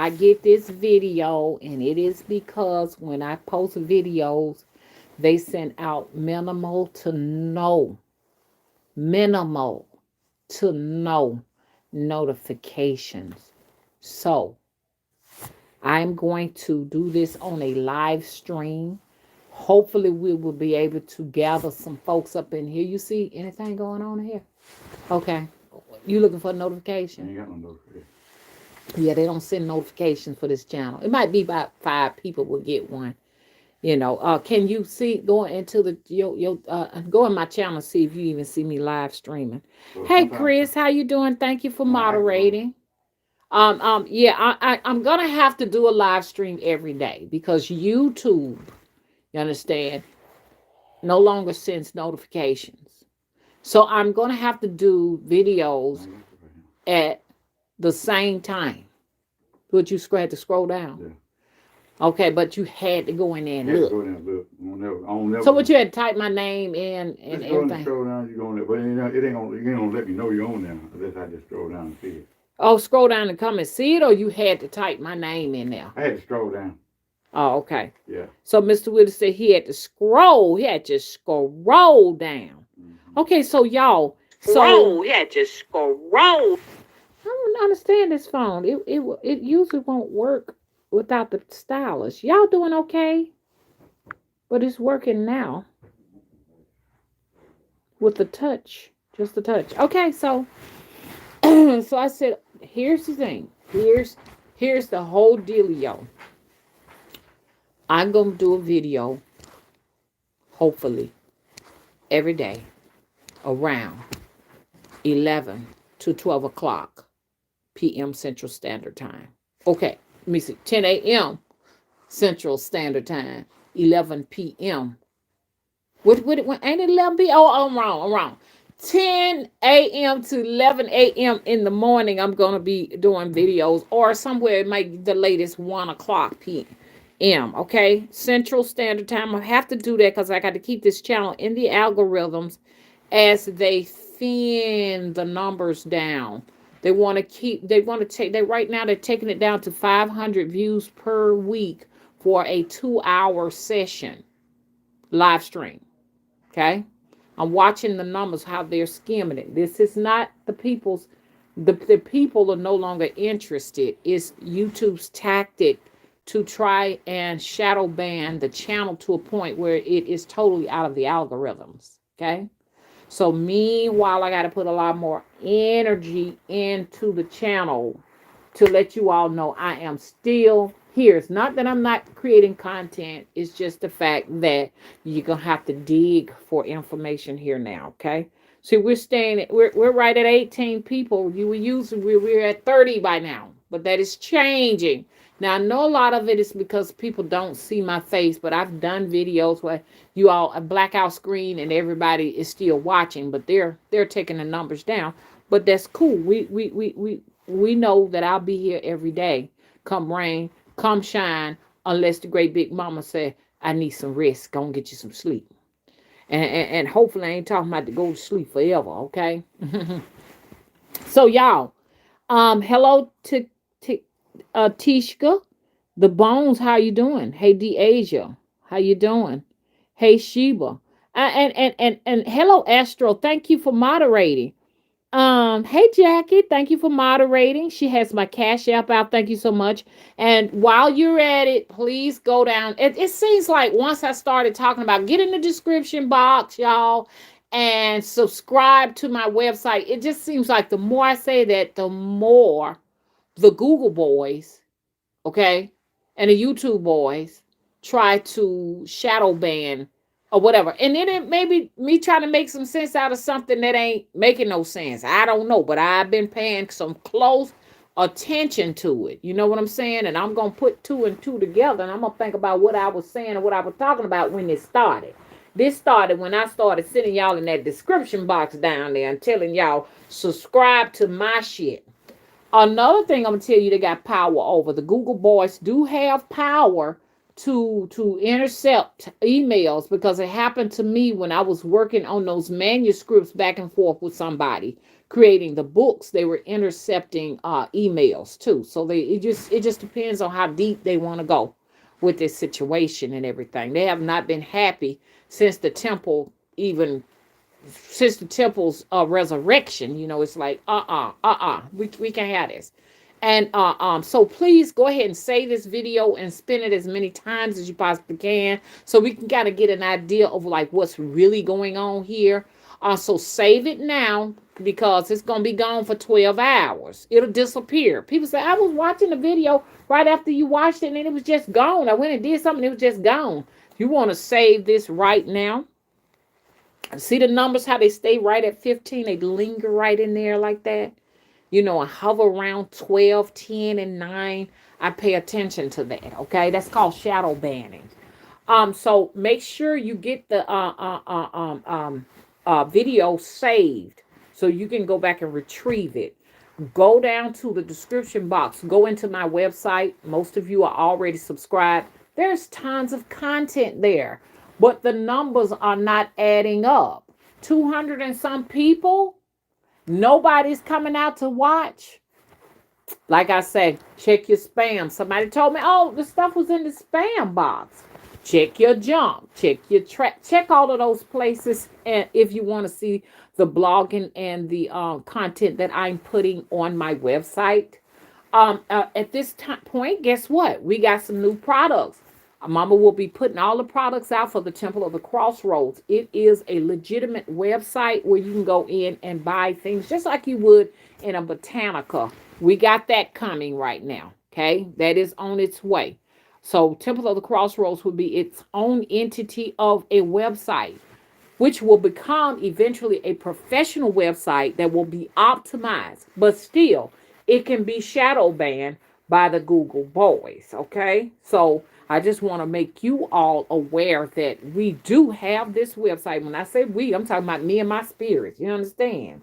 I get this video, and it is because when I post videos, they send out minimal to no notifications. So I'm going to do this on a live stream. Hopefully, we will be able to gather some folks up in here. You see anything going on here? Okay. You looking for a notification? I ain't got no notification. Yeah, they don't send notifications for this channel. It might be about 5 people will get one. Can you see going into the your go in my channel, see if you even see me live streaming. So Hey sometimes, Chris, how you doing? Thank you for I can go. moderating. Yeah, I'm gonna have to do a live stream every day because YouTube, you understand, no longer sends notifications. So I'm gonna have to do I videos ain't got to right now. at the same time. Would you had to scroll down? Yeah. Okay, but you had to go in there and Had to look. go down and look. I don't So never. what you had to type my name in and Just go in and everything. scroll down. You go in there, but it ain't gonna let me know you're on there unless I just scroll down and see it. Oh, scroll down and come and see it, or you had to type my name in there. I had to scroll down. Oh, okay. Yeah. So Mr. Willis said he had to scroll. He had to scroll down. Mm-hmm. Okay, so y'all. So he had to scroll. I don't understand this phone. It usually won't work without the stylus. Y'all doing okay? But it's working now with the touch, just the touch. Okay, so so I said, here's the thing. Here's the whole dealio. I'm gonna do a video, hopefully, every day around 11 to 12 o'clock p.m. Central Standard Time. Okay, let me see. 10 a.m. Central Standard Time. 11 p.m. What ain't it 11 p.m.? Oh, I'm wrong. 10 a.m. to 11 a.m. in the morning, I'm going to be doing videos, or somewhere it might be the latest 1 o'clock p.m. Okay, Central Standard Time. I have to do that because I got to keep this channel in the algorithms as they thin the numbers down. They want to take, right now they're taking it down to 500 views per week for a 2-hour session live stream. Okay. I'm watching the numbers, how they're skimming it. This is not the people are no longer interested. It's YouTube's tactic to try and shadow ban the channel to a point where it is totally out of the algorithms. Okay. So meanwhile, I got to put a lot more energy into the channel to let you all know I am still here. It's not that I'm not creating content. It's just the fact that you're going to have to dig for information here now. Okay. So we're right at 18 people. We're at 30 by now, but that is changing. Now, I know a lot of it is because people don't see my face, but I've done videos where you all a blackout screen and everybody is still watching, but they're taking the numbers down. But that's cool. We know that I'll be here every day, come rain, come shine, unless the great big mama say I need some rest. Go and get you some sleep. And hopefully I ain't talking about to go to sleep forever, okay? So y'all, hello to Tishka, the Bones. How you doing? Hey, Deasia, how you doing? Hey, Sheba, and hello, Astro. Thank you for moderating. Hey, Jackie, thank you for moderating. She has my Cash App out. Thank you so much. And while you're at it, please go down. It seems like once I started talking about, get in the description box, y'all, and subscribe to my website. It just seems like the more I say that, the more the Google boys, okay, and the YouTube boys try to shadow ban or whatever. And then it may be me trying to make some sense out of something that ain't making no sense. I don't know, but I've been paying some close attention to it. You know what I'm saying? And I'm going to put two and two together, and I'm going to think about what I was saying and what I was talking about when it started. This started when I started sending y'all in that description box down there and telling y'all subscribe to my shit. Another thing I'm gonna tell you, they got power over. The Google boys do have power to intercept emails, because it happened to me when I was working on those manuscripts back and forth with somebody creating the books, they were intercepting emails too. So it just depends on how deep they want to go with this situation and everything. They have not been happy since the temple, even since the temple's resurrection. You know, it's like we can't have this. And so please go ahead and save this video and spin it as many times as you possibly can, so we can kind of get an idea of like what's really going on here. So save it now, because it's gonna be gone for 12 hours. It'll disappear. People say, I was watching the video right after you watched it and it was just gone. I went and did something, it was just gone. You want to save this right now. See the numbers, how they stay right at 15, they linger right in there like that. You know, and hover around 12, 10, and 9. I pay attention to that. Okay, that's called shadow banning. So make sure you get the video saved so you can go back and retrieve it. Go down to the description box. Go into my website. Most of you are already subscribed. There's tons of content there, but the numbers are not adding up. 200 and some people. Nobody's coming out to watch. Like I said, check your spam. Somebody told me, oh, the stuff was in the spam box. Check your junk. Check your track. Check all of those places. And if you want to see the blogging and the content that I'm putting on my website. At this point, guess what? We got some new products. Mama will be putting all the products out for the Temple of the Crossroads. It is a legitimate website where you can go in and buy things just like you would in a botanica. We got that coming right now. Okay, that is on its way. So Temple of the Crossroads will be its own entity of a website, which will become eventually a professional website that will be optimized, but still it can be shadow banned by the Google boys. Okay, so I just want to make you all aware that we do have this website. When I say we, I'm talking about me and my spirits. You understand?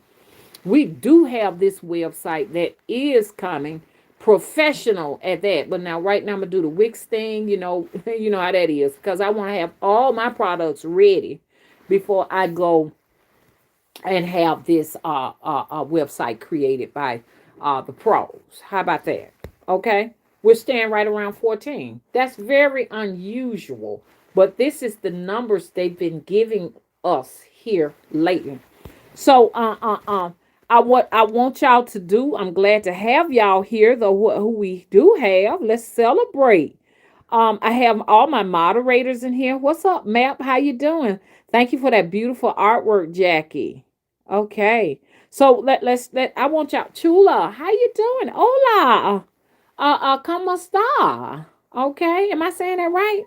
We do have this website that is coming, professional at that. But now, right now, I'm gonna do the Wix thing. You know, you know how that is, because I want to have all my products ready before I go and have this website created by the pros. How about that? Okay, we're staying right around 14. That's very unusual, but this is the numbers they've been giving us here lately. So I want y'all to do. I'm glad to have y'all here, though who we do have. Let's celebrate. I have all my moderators in here. What's up, Map? How you doing? Thank you for that beautiful artwork, Jackie. Okay. So let's I want y'all. Chula, how you doing? Hola. Como esta? Okay. Am I saying that right?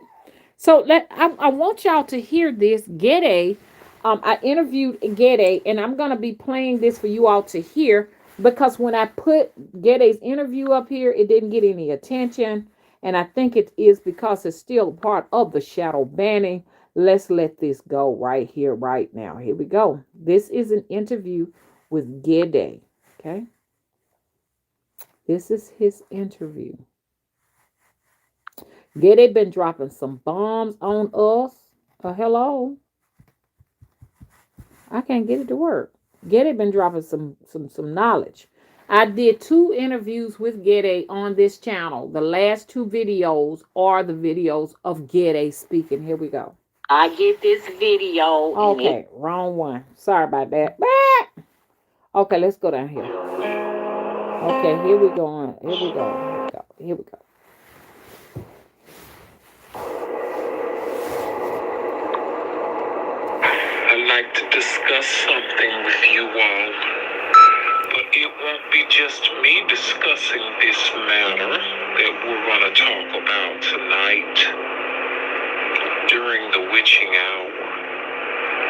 So I want y'all to hear this. Ghede, I interviewed Ghede, and I'm gonna be playing this for you all to hear, because when I put Ghede's interview up here, it didn't get any attention, and I think it is because it's still part of the shadow banning. Let's let this go right here, right now. Here we go. This is an interview with Ghede. Okay, this is his interview. Ghede been dropping some bombs on us. Hello. I can't get it to work. Ghede been dropping some knowledge. I did 2 interviews with Ghede on this channel. The last 2 videos are the videos of Ghede speaking. Here we go. I get this video. Okay, wrong one. Sorry about that. Okay, let's go down here. Okay, here we go. Here we go. Here we go. I'd like to discuss something with you all, but it won't be just me discussing this matter that we're going to talk about tonight during the witching hour,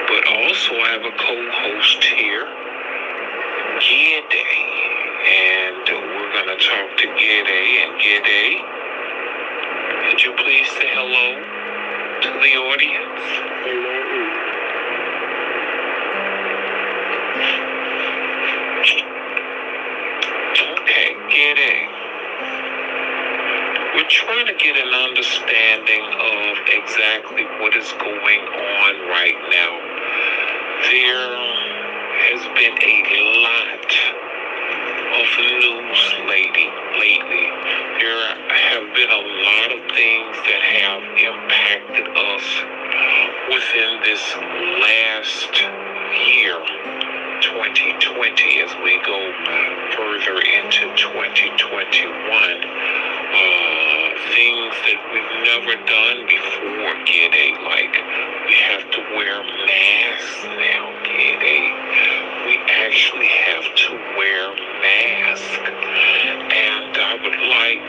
but also I have a co-host here, Ghede, and we're going to talk to Ghede. And Ghede, could you please say hello to the audience? Hello. Okay, Ghede. We're trying to get an understanding of exactly what is going on right now. There has been a lot of news lately. There have been a lot of things that have impacted us within this last year, 2020, as we go further into 2021. Things that we've never done before, Ghede, like we have to wear masks now, Ghede. We actually have to wear masks. And I would like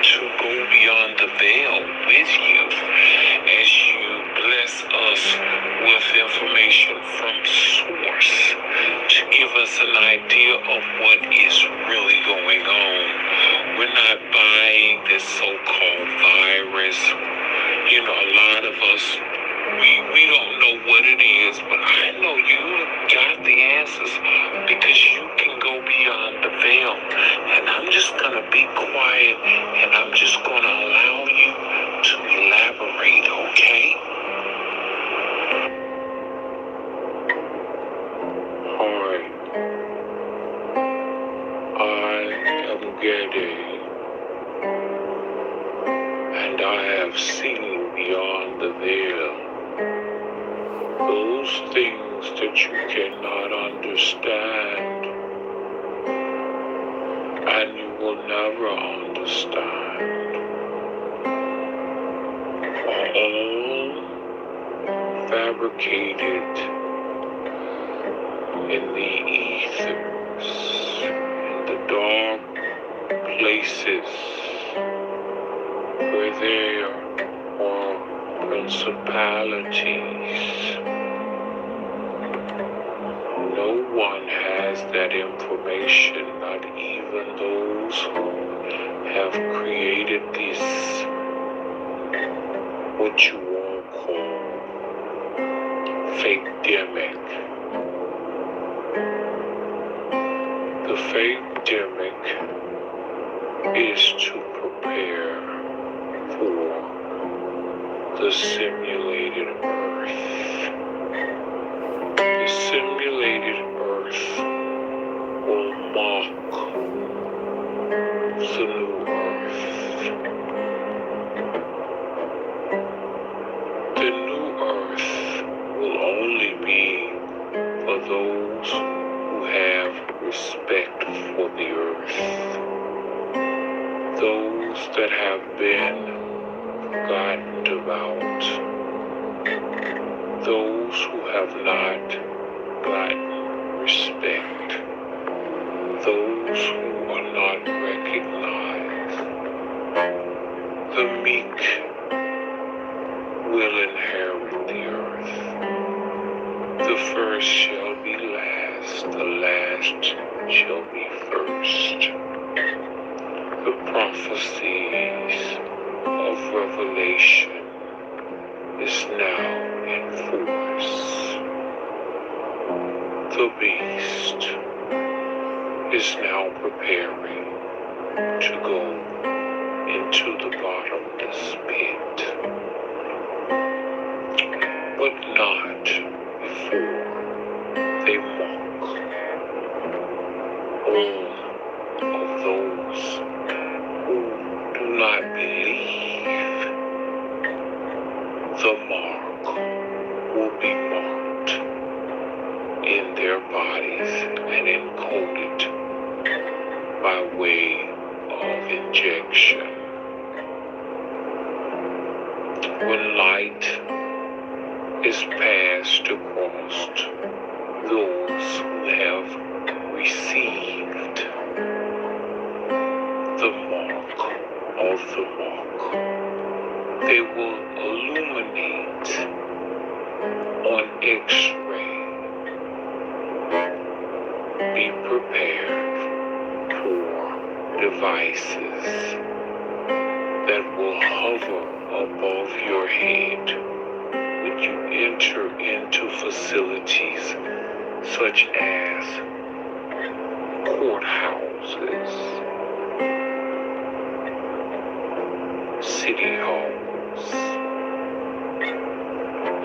to go beyond the veil with you as you bless us with information from source to give us an idea of what is really going on. We're not buying this so-called virus. You know, a lot of us, we don't know what it is, but I know you got the answers because you can go beyond the veil. And I'm just going to be quiet and I'm just going to allow you to elaborate, okay? Hi, I am Ghede. And I have seen beyond the veil those things that you cannot understand and you will never understand. Are all fabricated in the ethers, in the dark places where there are principalities. No one has that information, not even those who have created this, what you all call fake-demic. The fake-demic is to prepare for the simulated Earth. The simulated Earth will mock the new Earth. The new Earth will only be for those who have respect for the Earth. Those that have been forgotten about, those who have not gotten respect, those who are not recognized. The meek will inherit the earth. The first shall be last, the last shall be first. The prophecies of Revelation is now in force. The beast is now preparing to go into the bottomless pit, but not before they mock all of those who do not believe. The mark will be marked in their bodies and encoded by way of injection. When light is passed across those who have received the mark of the mark, they will illuminate on X-ray. Be prepared for devices that will hover above your head when you enter into facilities such as courthouses, city halls,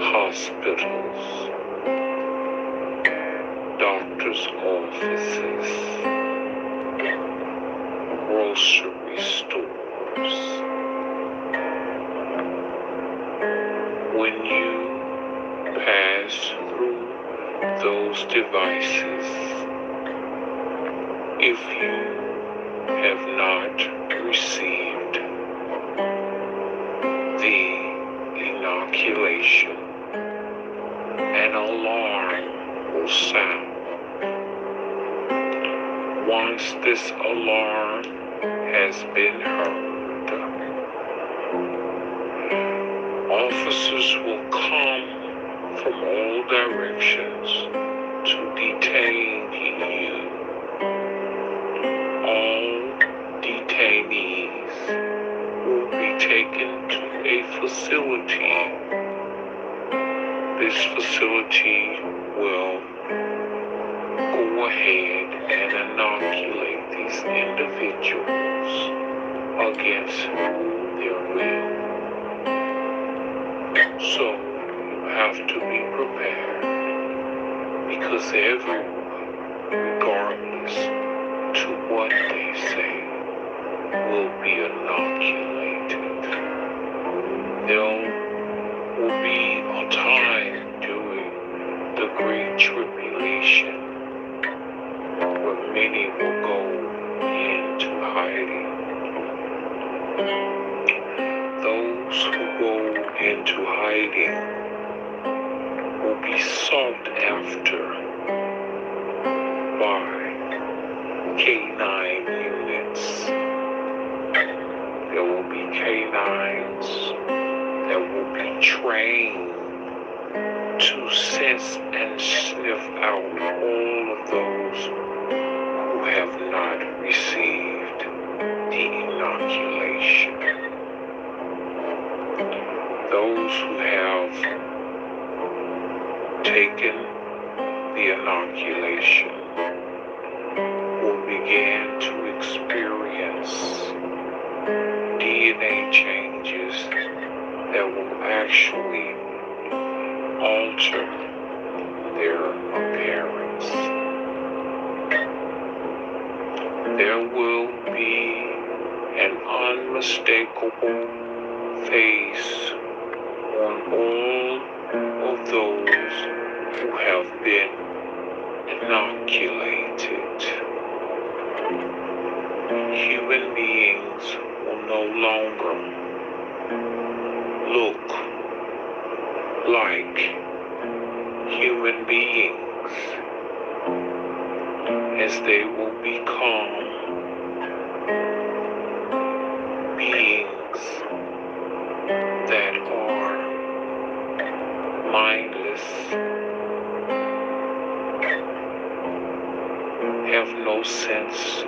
hospitals, doctor's offices, grocery stores. When you pass through those devices, if you have not received the inoculation, an alarm will sound. Once this alarm has been heard, officers will come from all directions to detain you. All detainees will be taken to a facility. This facility will go ahead and inoculate these individuals against their will. So you have to be prepared, because everyone, regardless to what they say, will be inoculated. There will be a time during the Great Tribulation where many will go into hiding. Those who go into hiding will be sought after by K9 units. There will be K9s that will be trained to sense and sniff out all of those who have not received the inoculation. Those who have taken the inoculation will begin to experience DNA changes that will actually alter their appearance. There will be an unmistakable face on all of those who have been inoculated. Human beings will no longer look like human beings, as they will become beings that are mindless, have no sense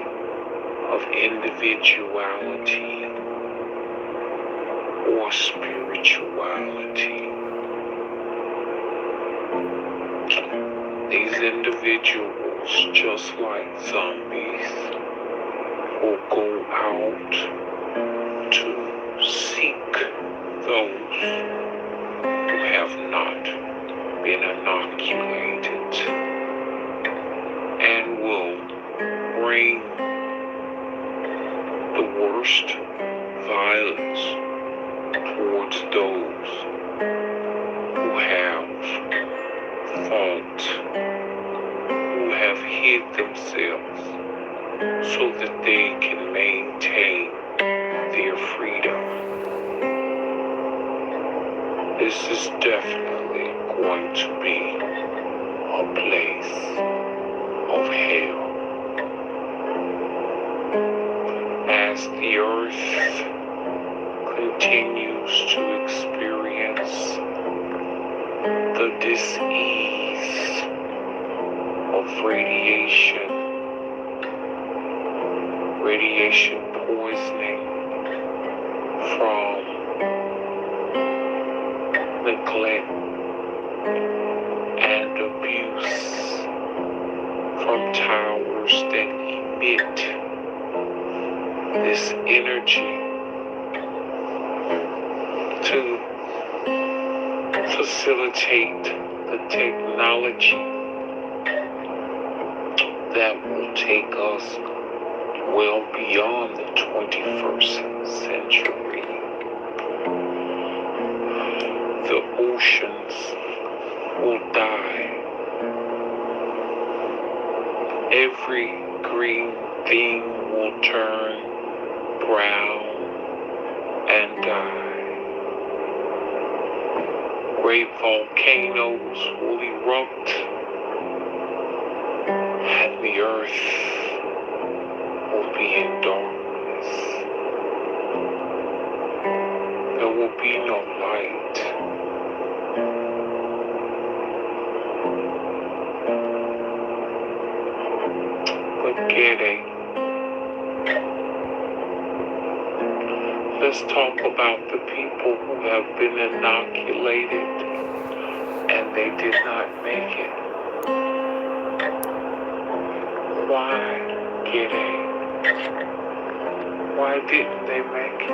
of individuality or spirituality. These individuals, just like zombies, will go out to seek those who have not been inoculated, and will bring the worst violence towards those who have fought, who have hid themselves so that they can maintain their freedom. This is definitely going to be a place of hell. As the earth continues to experience the dis-ease of radiation poisoning from neglect and abuse from towers that emit this energy to facilitate the technology that will take us well beyond the 21st century. The oceans will die. Every green thing will turn brown and die. Great volcanoes will erupt, and the earth will be in darkness. There will be no light. But Ghede, let's talk about the people who have been inoculated and they did not make it. Why, Ghede? Why didn't they make it?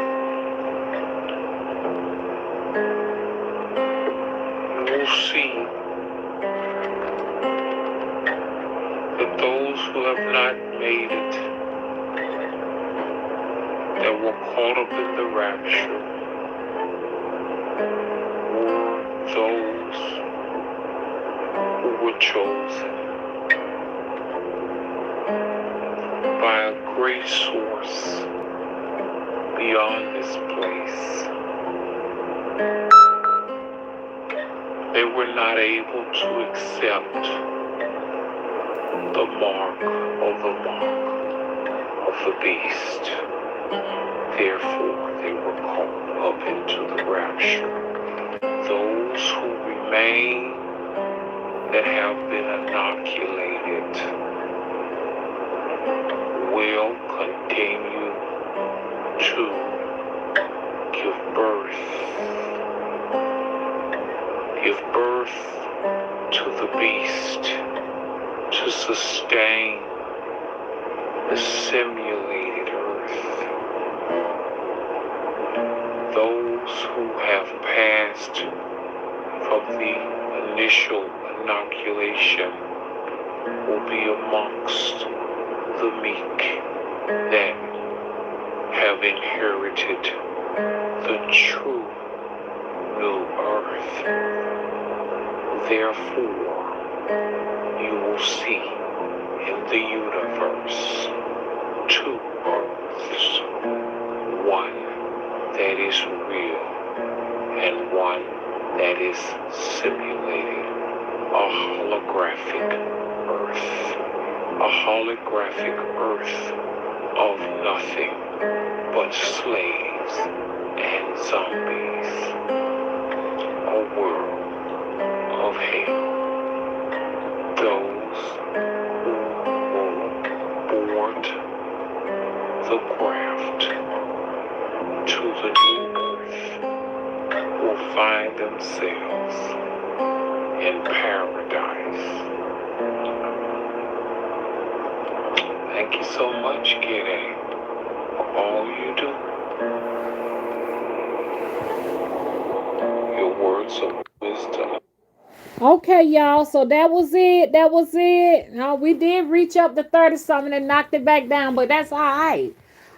You will see that those who have not made it, that were caught up in the rapture, were those who were chosen by a great source beyond this place. They were not able to accept the mark of the beast. Therefore, they were caught up into the rapture. Those who remain that have been inoculated will continue to give birth to the beast, to sustain the simulated earth. Those who have passed from the initial inoculation will be amongst the meek that have inherited the true new earth. Therefore, you will see in the universe two earths, one that is real and one that is simulated, a holographic earth, a holographic earth of nothing but slaves and zombies, a world of hell. Those who will board the craft to the new earth will find themselves in paradise. Thank you so much, Ghede, for all you do. Your words of wisdom. Okay, y'all. So that was it. That was it. No, we did reach up to 30 something and knocked it back down, but that's all right.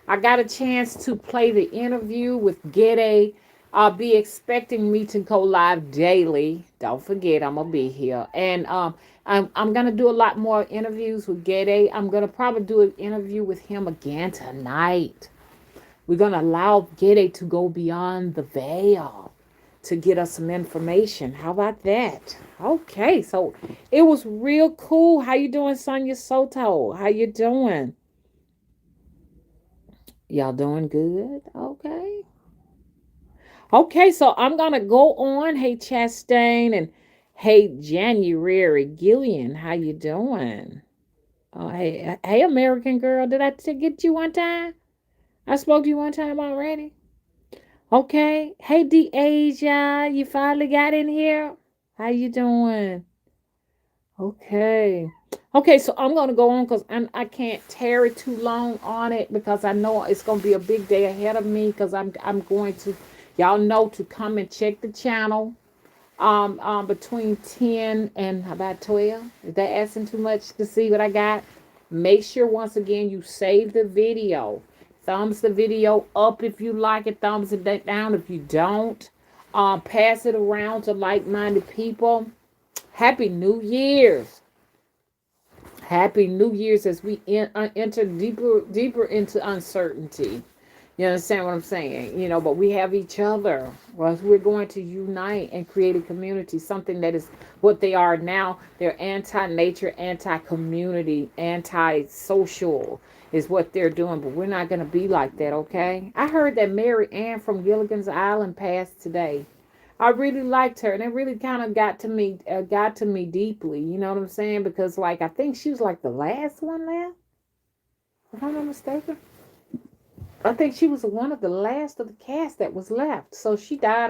I got a chance to play the interview with Ghede. I'll be expecting me to go live daily. Don't forget, I'm gonna be here, and I'm gonna do a lot more interviews with Ghede. I'm gonna probably do an interview with him again tonight. We're gonna allow Ghede to go beyond the veil to get us some information. How about that? Okay, so it was real cool. How you doing, Sonia Soto? How you doing? Y'all doing good? Okay. Okay, so I'm gonna go on. Hey, Chastain, and hey, January Gillian. How you doing? Oh, hey, American girl. Did I get you one time? I spoke to you one time already. Okay. Hey, Asia, you finally got in here. How you doing? Okay. Okay, so I'm gonna go on because I can't tarry too long on it because I know it's gonna be a big day ahead of me because I'm going to, y'all know, to come and check the channel between 10 and about 12. Is that asking too much to see what I got? Make sure, once again, you save the video. Thumbs the video up if you like it. Thumbs it down if you don't. Pass it around to like-minded people. Happy New Year's. Happy New Year's as we enter deeper into uncertainty. You understand what I'm saying? But we have each other. Well, we're going to unite and create a community, something that is what they are now. They're anti-nature, anti-community, anti-social is what they're doing. But we're not going to be like that, okay? I heard that Mary Ann from Gilligan's Island passed today. I really liked her, and it really kind of got to me deeply. You know what I'm saying? Because, like, I think she was like the last one left, if I'm not mistaken. I think she was one of the last of the cast that was left. So she died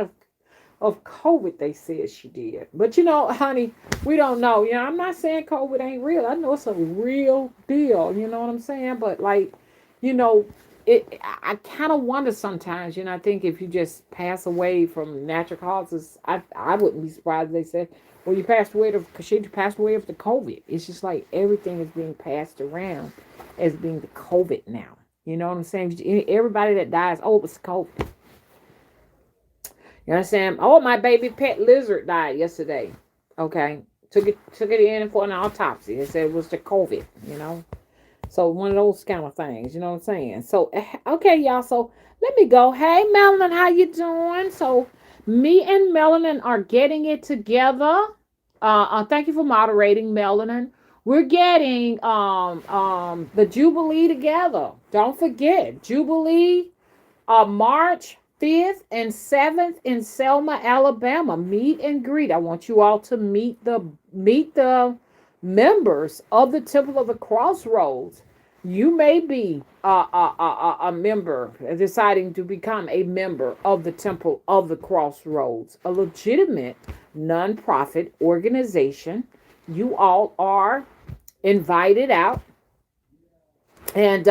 of COVID, they said she did. But honey, we don't know. I'm not saying COVID ain't real. I know it's a real deal. You know what I'm saying? But like, you know, I kind of wonder sometimes, I think if you just pass away from natural causes, I wouldn't be surprised if they said, well, you passed away because she passed away of the COVID. It's just like everything is being passed around as being the COVID now. You know what I'm saying? Everybody that dies, oh, it was COVID. You understand? Oh, my baby pet lizard died yesterday. Okay. Took it in for an autopsy. They said it was the COVID, So one of those kind of things, you know what I'm saying? So, okay, y'all. So let me go. Hey, Melanin, how you doing? So me and Melanin are getting it together. Thank you for moderating, Melanin. We're getting the Jubilee together. Don't forget, Jubilee March 5th and 7th in Selma, Alabama. Meet and greet. I want you all to meet the members of the Temple of the Crossroads. You may be a member, deciding to become a member of the Temple of the Crossroads, a legitimate nonprofit organization. You all are invited out. And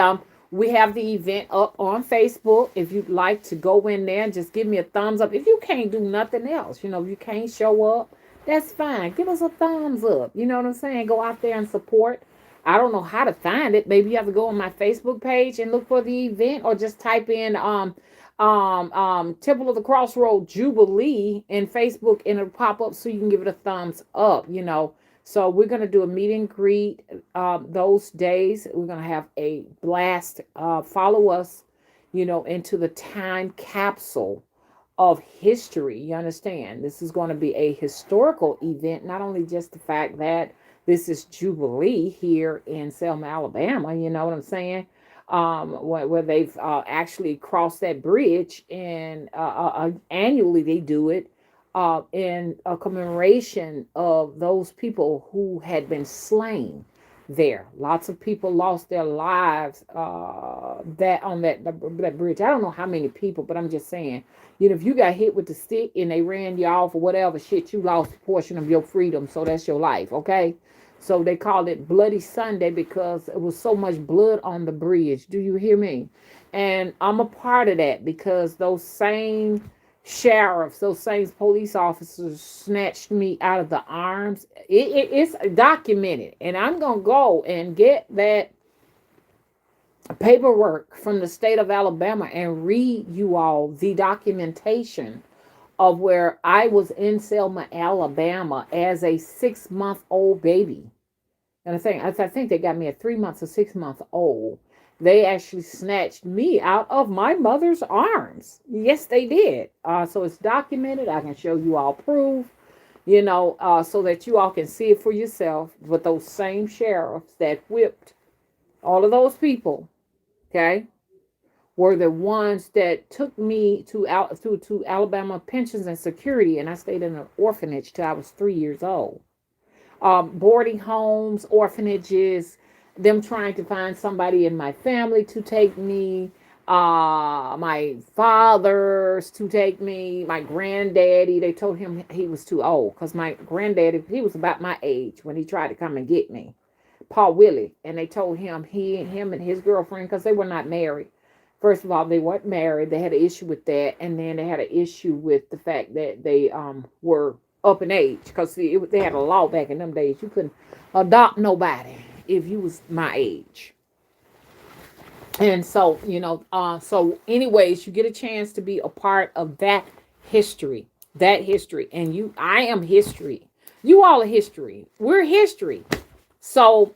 we have the event up on Facebook. If you'd like to go in there and just give me a thumbs up. If you can't do nothing else, if you can't show up, that's fine. Give us a thumbs up. You know what I'm saying? Go out there and support. I don't know how to find it. Maybe you have to go on my Facebook page and look for the event, or just type in Temple of the Crossroad Jubilee in Facebook, and it'll pop up so you can give it a thumbs up, So we're going to do a meet and greet those days. We're going to have a blast. Follow us, into the time capsule of history. You understand? This is going to be a historical event, not only just the fact that this is Jubilee here in Selma, Alabama, you know what I'm saying? Where they've actually crossed that bridge, and annually they do it. In a commemoration of those people who had been slain there. Lots of people lost their lives that bridge. I don't know how many people, but I'm just saying, if you got hit with the stick and they ran you off or whatever shit, you lost a portion of your freedom. So that's your life, okay? So they called it Bloody Sunday because it was so much blood on the bridge. Do you hear me? And I'm a part of that because those same sheriffs, those same police officers snatched me out of the arms. It's documented, and I'm gonna go and get that paperwork from the state of Alabama and read you all the documentation of where I was in Selma, Alabama as a 6-month-old baby. And I think they got me at 3 months or 6 months old. They actually snatched me out of my mother's arms. Yes, they did. So it's documented. I can show you all proof, so that you all can see it for yourself. But those same sheriffs that whipped all of those people, okay, were the ones that took me to Alabama Pensions and Security, and I stayed in an orphanage till I was 3 years old. Boarding homes, orphanages, them trying to find somebody in my family to take me, my fathers to take me, my granddaddy. They told him he was too old because my granddaddy, he was about my age when he tried to come and get me, Paul Willie. And they told him him and his girlfriend, because they were not married. First of all, they weren't married. They had an issue with that. And then they had an issue with the fact that they were up in age, because they had a law back in them days. You couldn't adopt nobody if you was my age. And so, so anyways, you get a chance to be a part of history, that history. And I am history. You all are history. We're history. So,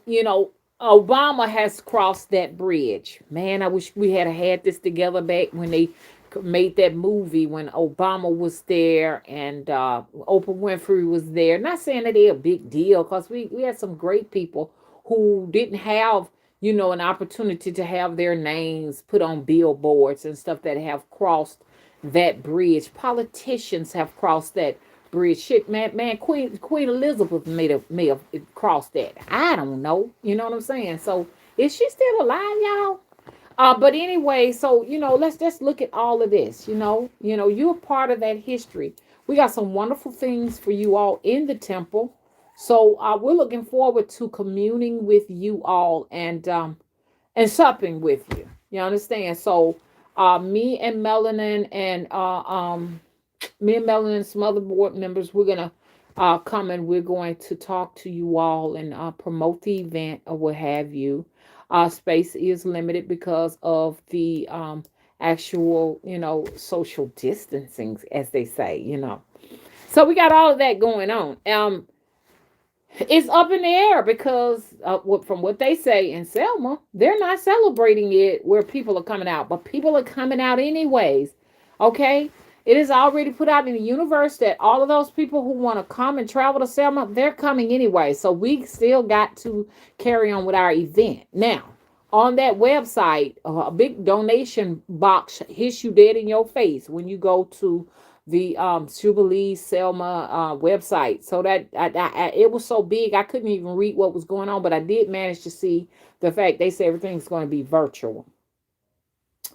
Obama has crossed that bridge. Man, I wish we had this together back when they made that movie when Obama was there and Oprah Winfrey was there. Not saying that they're a big deal because we had some great people who didn't have, an opportunity to have their names put on billboards and stuff that have crossed that bridge. Politicians have crossed that bridge. Shit, man, Queen Elizabeth may have crossed that. I don't know. You know what I'm saying? So is she still alive, y'all? But anyway, so let's just look at all of this. You're part of that history. We got some wonderful things for you all in the temple. So we're looking forward to communing with you all and supping with you. You understand? So me and Melanin and some other board members, we're gonna come and we're going to talk to you all and promote the event or what have you. Space is limited because of the actual, social distancing, as they say. So we got all of that going on. It's up in the air because from what they say in Selma, they're not celebrating it where people are coming out, but people are coming out anyways. Okay? It is already put out in the universe that all of those people who want to come and travel to Selma, they're coming anyway. So we still got to carry on with our event. Now, on that website, a big donation box hits you dead in your face when you go to the Jubilee Selma website. So that it was so big I couldn't even read what was going on, but I did manage to see the fact they say everything's going to be virtual.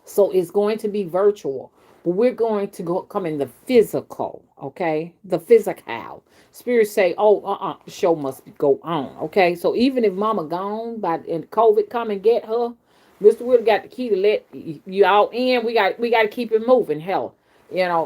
So it's going to be virtual, but we're going to come in the physical, okay? The physical. Spirits say, "Oh, the show must go on." Okay, so even if Mama gone, and COVID come and get her, Mr. Wood got the key to let you all in. We got to keep it moving. Hell,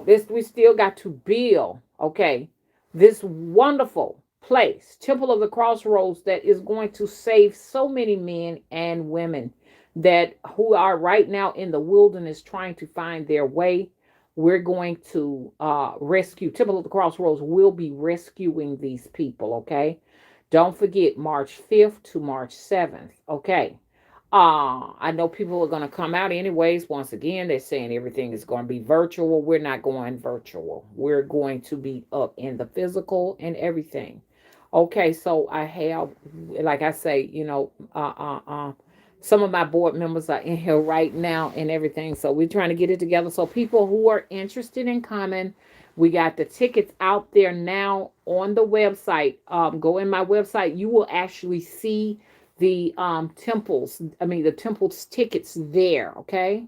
this we still got to build. Okay, this wonderful place, Temple of the Crossroads, that is going to save so many men and women that who are right now in the wilderness trying to find their way. We're going to rescue. Temple of the Crossroads will be rescuing these people, okay? Don't forget March 5th to March 7th, okay? I know people are going to come out anyways. Once again, they're saying everything is going to be virtual. We're not going virtual. We're going to be up in the physical and everything. Okay, so I have, like I say, some of my board members are in here right now and everything. So we're trying to get it together. So people who are interested in coming, we got the tickets out there now on the website. Go in my website. You will actually see the the temple's tickets there. Okay.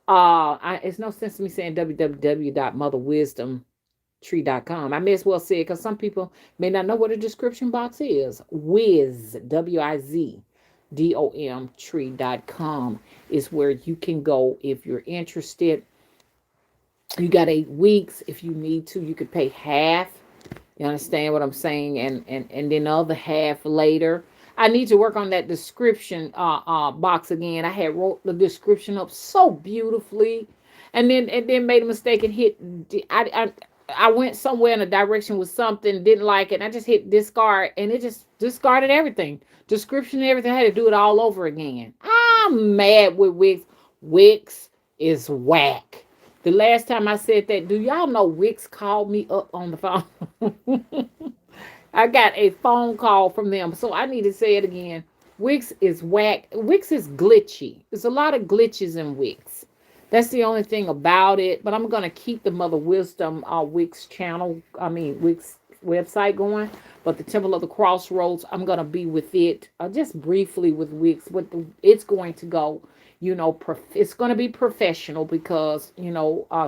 It's no sense to me saying www.motherwisdomtree.com. I may as well say it because some people may not know what a description box is. WIZDOM tree.com is where you can go if you're interested. You got 8 weeks. If you need to, you could pay half. You understand what I'm saying? And then the other half later. I need to work on that description box again. I had wrote the description up so beautifully, and then made a mistake and hit. I went somewhere in a direction with something, didn't like it. And I just hit discard, and it just discarded everything, description and everything. I had to do it all over again. I'm mad with Wix. Wix is whack. The last time I said that, do y'all know Wix called me up on the phone? I got a phone call from them, so I need to say it again. Wix is whack. Wix is glitchy. There's a lot of glitches in Wix. That's the only thing about it. But I'm gonna keep the Mother Wisdom Wix channel. Wix website going. But the Temple of the Crossroads, I'm gonna be with it just briefly with Wix. It's going to go. It's going to be professional because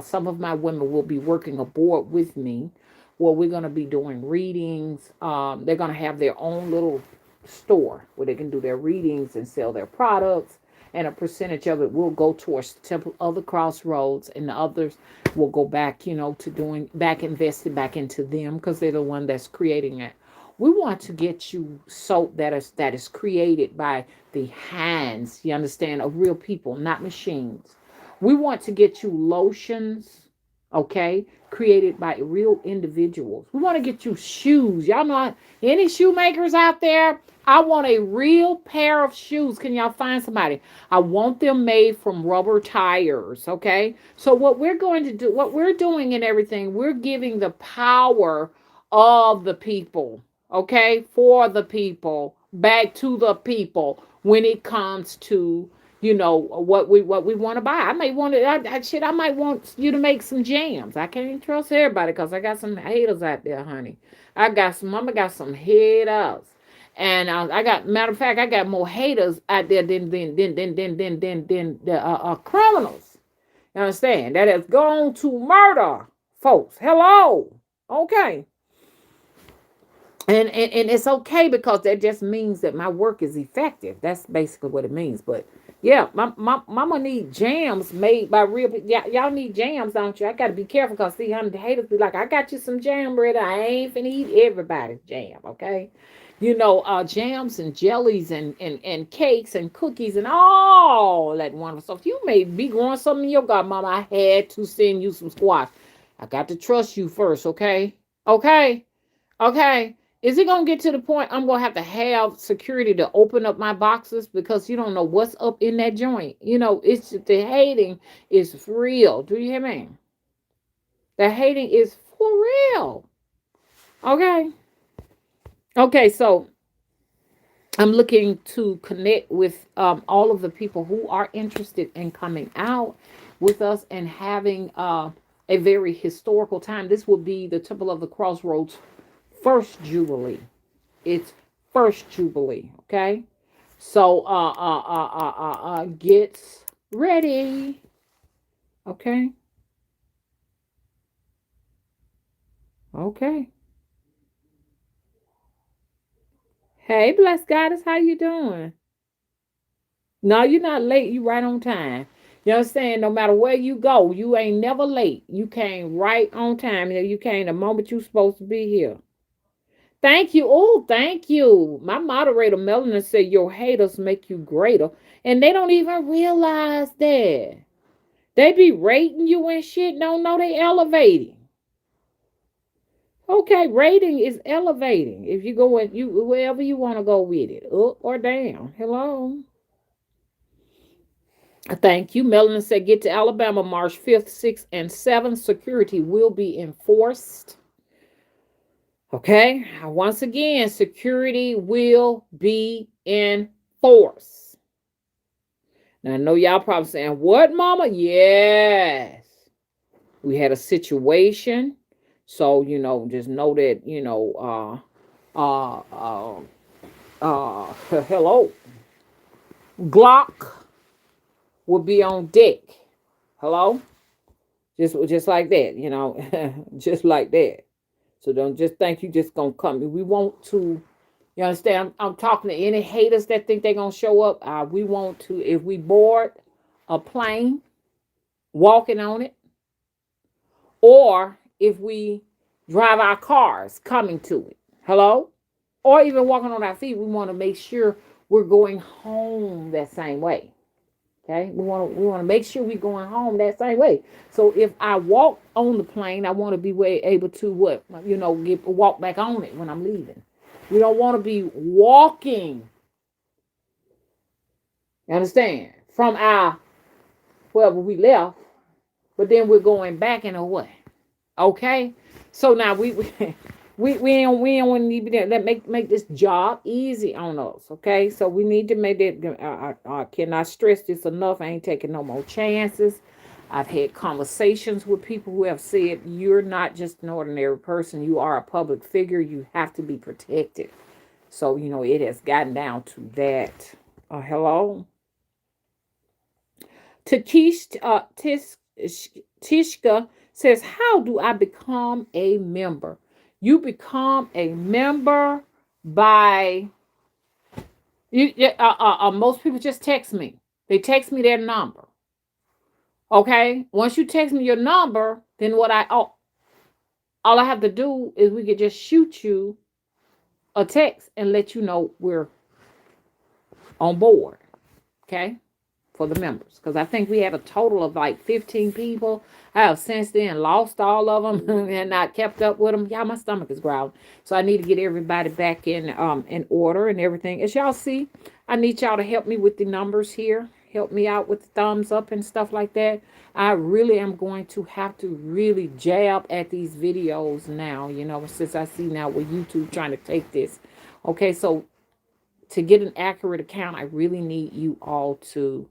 some of my women will be working aboard with me. Well, we're going to be doing readings. They're going to have their own little store where they can do their readings and sell their products. And a percentage of it will go towards the Temple of the Crossroads. And the others will go back, to invested back into them because they're the one that's creating it. We want to get you soap that is created by the hands, you understand, of real people, not machines. We want to get you lotions, okay, created by real individuals. We want to get you shoes. Y'all know any shoemakers out there? I want a real pair of shoes. Can y'all find somebody? I want them made from rubber tires, okay? So what we're going to do, what we're doing and everything, we're giving the power of the people, okay, for the people, back to the people when it comes to what we want to buy. I may want to I might want you to make some jams. I can't trust everybody because I got some haters out there, honey. Mama got some haters. And I got, matter of fact, I got more haters out there than the criminals. You understand? That has gone to murder folks. Hello. Okay. And it's okay because that just means that my work is effective. That's basically what it means. But yeah, my mama need jams made by real people. Y'all need jams, don't you? I gotta be careful because see, honey, the haters be like, I got you some jam bread. I ain't finna eat everybody's jam, okay? Jams and jellies and cakes and cookies and all that wonderful stuff. You may be growing something in your garden, mama. I had to send you some squash. I got to trust you first, okay? Okay? Okay. Is it gonna get to the point I'm gonna have security to open up my boxes because you don't know what's up in that joint? It's the hating is real. Do you hear me? The hating is for real. Okay. Okay, so I'm looking to connect with all of the people who are interested in coming out with us and having a very historical time. This will be the Temple of the Crossroads first Jubilee. It's first Jubilee, okay? So get ready. Okay? Okay. Hey, blessed goddess, how you doing? No, you're not late. You right on time. You understand? No matter where you go, you ain't never late. You came right on time. You came the moment you supposed to be here. Thank you. Oh, thank you. My moderator, Melanie, said your haters make you greater. And they don't even realize that. They be rating you and shit. Don't know they elevating. Okay, rating is elevating. If you go with you wherever you want to go with it, up or down. Hello. Thank you. Melanie said get to Alabama March 5th, 6th, and 7th. Security will be enforced. Okay. Once again, security will be enforced. Now I know y'all probably saying, what, mama? Yes. We had a situation. So, just know that, hello. Glock will be on deck. Hello? Just like that, just like that. So don't just think you just gonna come. We want to, you understand? I'm talking to any haters that think they're gonna show up. We want to, if we board a plane, walking on it, or if we drive our cars coming to it. Hello? Or even walking on our feet, we want to make sure we're going home that same way. Okay? We want to make sure we're going home that same way. So if I walk on the plane, I want to be able to walk back on it when I'm leaving. We don't want to be walking. You understand? From our wherever we left, but then we're going back in a way. Okay, so now we don't want to need that make this job easy on us. Okay, so we need to make that. I cannot stress this enough. I ain't taking no more chances. I've had conversations with people who have said you're not just an ordinary person. You are a public figure. You have to be protected. So it has gotten down to that. Hello. Tishka says, how do I become a member? You become a member by most people just text me. They text me their number. Okay? Once you text me your number, then all I have to do is we could just shoot you a text and let you know we're on board. Okay, for the members, because I think we had a total of like 15 people. I have since then lost all of them and not kept up with them. Yeah, my stomach is growling, so I need to get everybody back in order and everything. As y'all see, I need y'all to help me with the numbers here. Help me out with the thumbs up and stuff like that. I really am going to have to really jab at these videos now, since I see now with YouTube trying to take this. Okay, so to get an accurate account, I really need you all to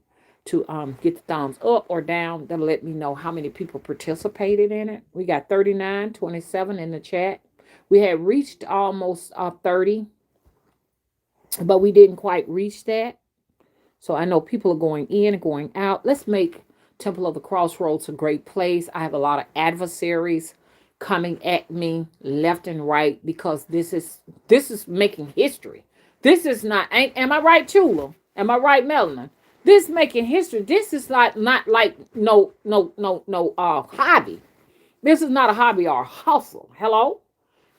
get the thumbs up or down. That'll let me know how many people participated in it. We got 39, 27 in the chat. We had reached almost 30, but we didn't quite reach that. So I know people are going in and going out. Let's make Temple of the Crossroads a great place. I have a lot of adversaries coming at me left and right because this is making history. This is not, am I right, Chula? Am I right, Melanin? This making history. This is not like no hobby. This is not a hobby or a hustle. Hello?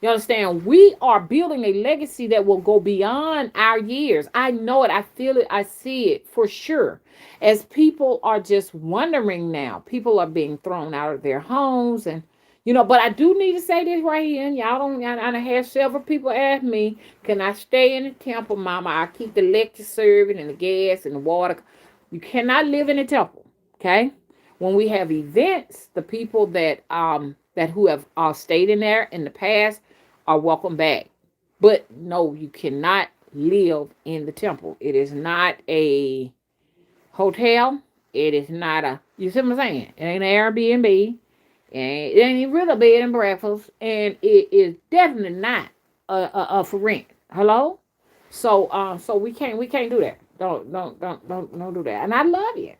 You understand? We are building a legacy that will go beyond our years. I know it. I feel it. I see it for sure. As people are just wondering now, people are being thrown out of their homes and, but I do need to say this right here. And I had several people ask me, can I stay in the temple, Mama? I keep the electric serving and the gas and the water. You cannot live in the temple. Okay. When we have events, the people that who have stayed in there in the past are welcome back. But no, you cannot live in the temple. It is not a hotel. It is not you see what I'm saying? It ain't an Airbnb. And it ain't really a bed and breakfast. And it is definitely not for rent. Hello? So we can't do that. Don't do that. And I love you.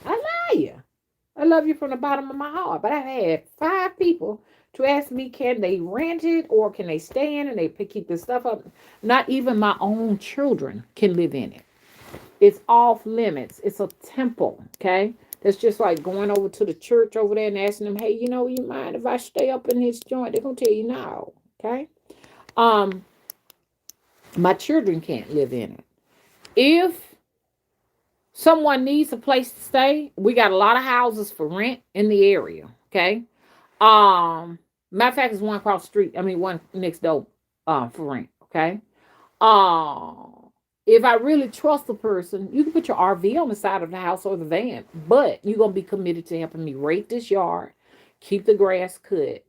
I love you. I love you from the bottom of my heart. But I've had 5 people to ask me, can they rent it or can they stay in and they keep this stuff up? Not even my own children can live in it. It's off limits. It's a temple, okay? That's just like going over to the church over there and asking them, hey, you mind if I stay up in this joint? They're going to tell you no, okay? My children can't live in it. If someone needs a place to stay, we got a lot of houses for rent in the area, okay? Matter of fact, there's one across the street. One next door for rent, okay? If I really trust the person, you can put your RV on the side of the house or the van, but you're going to be committed to helping me rake this yard, keep the grass cut,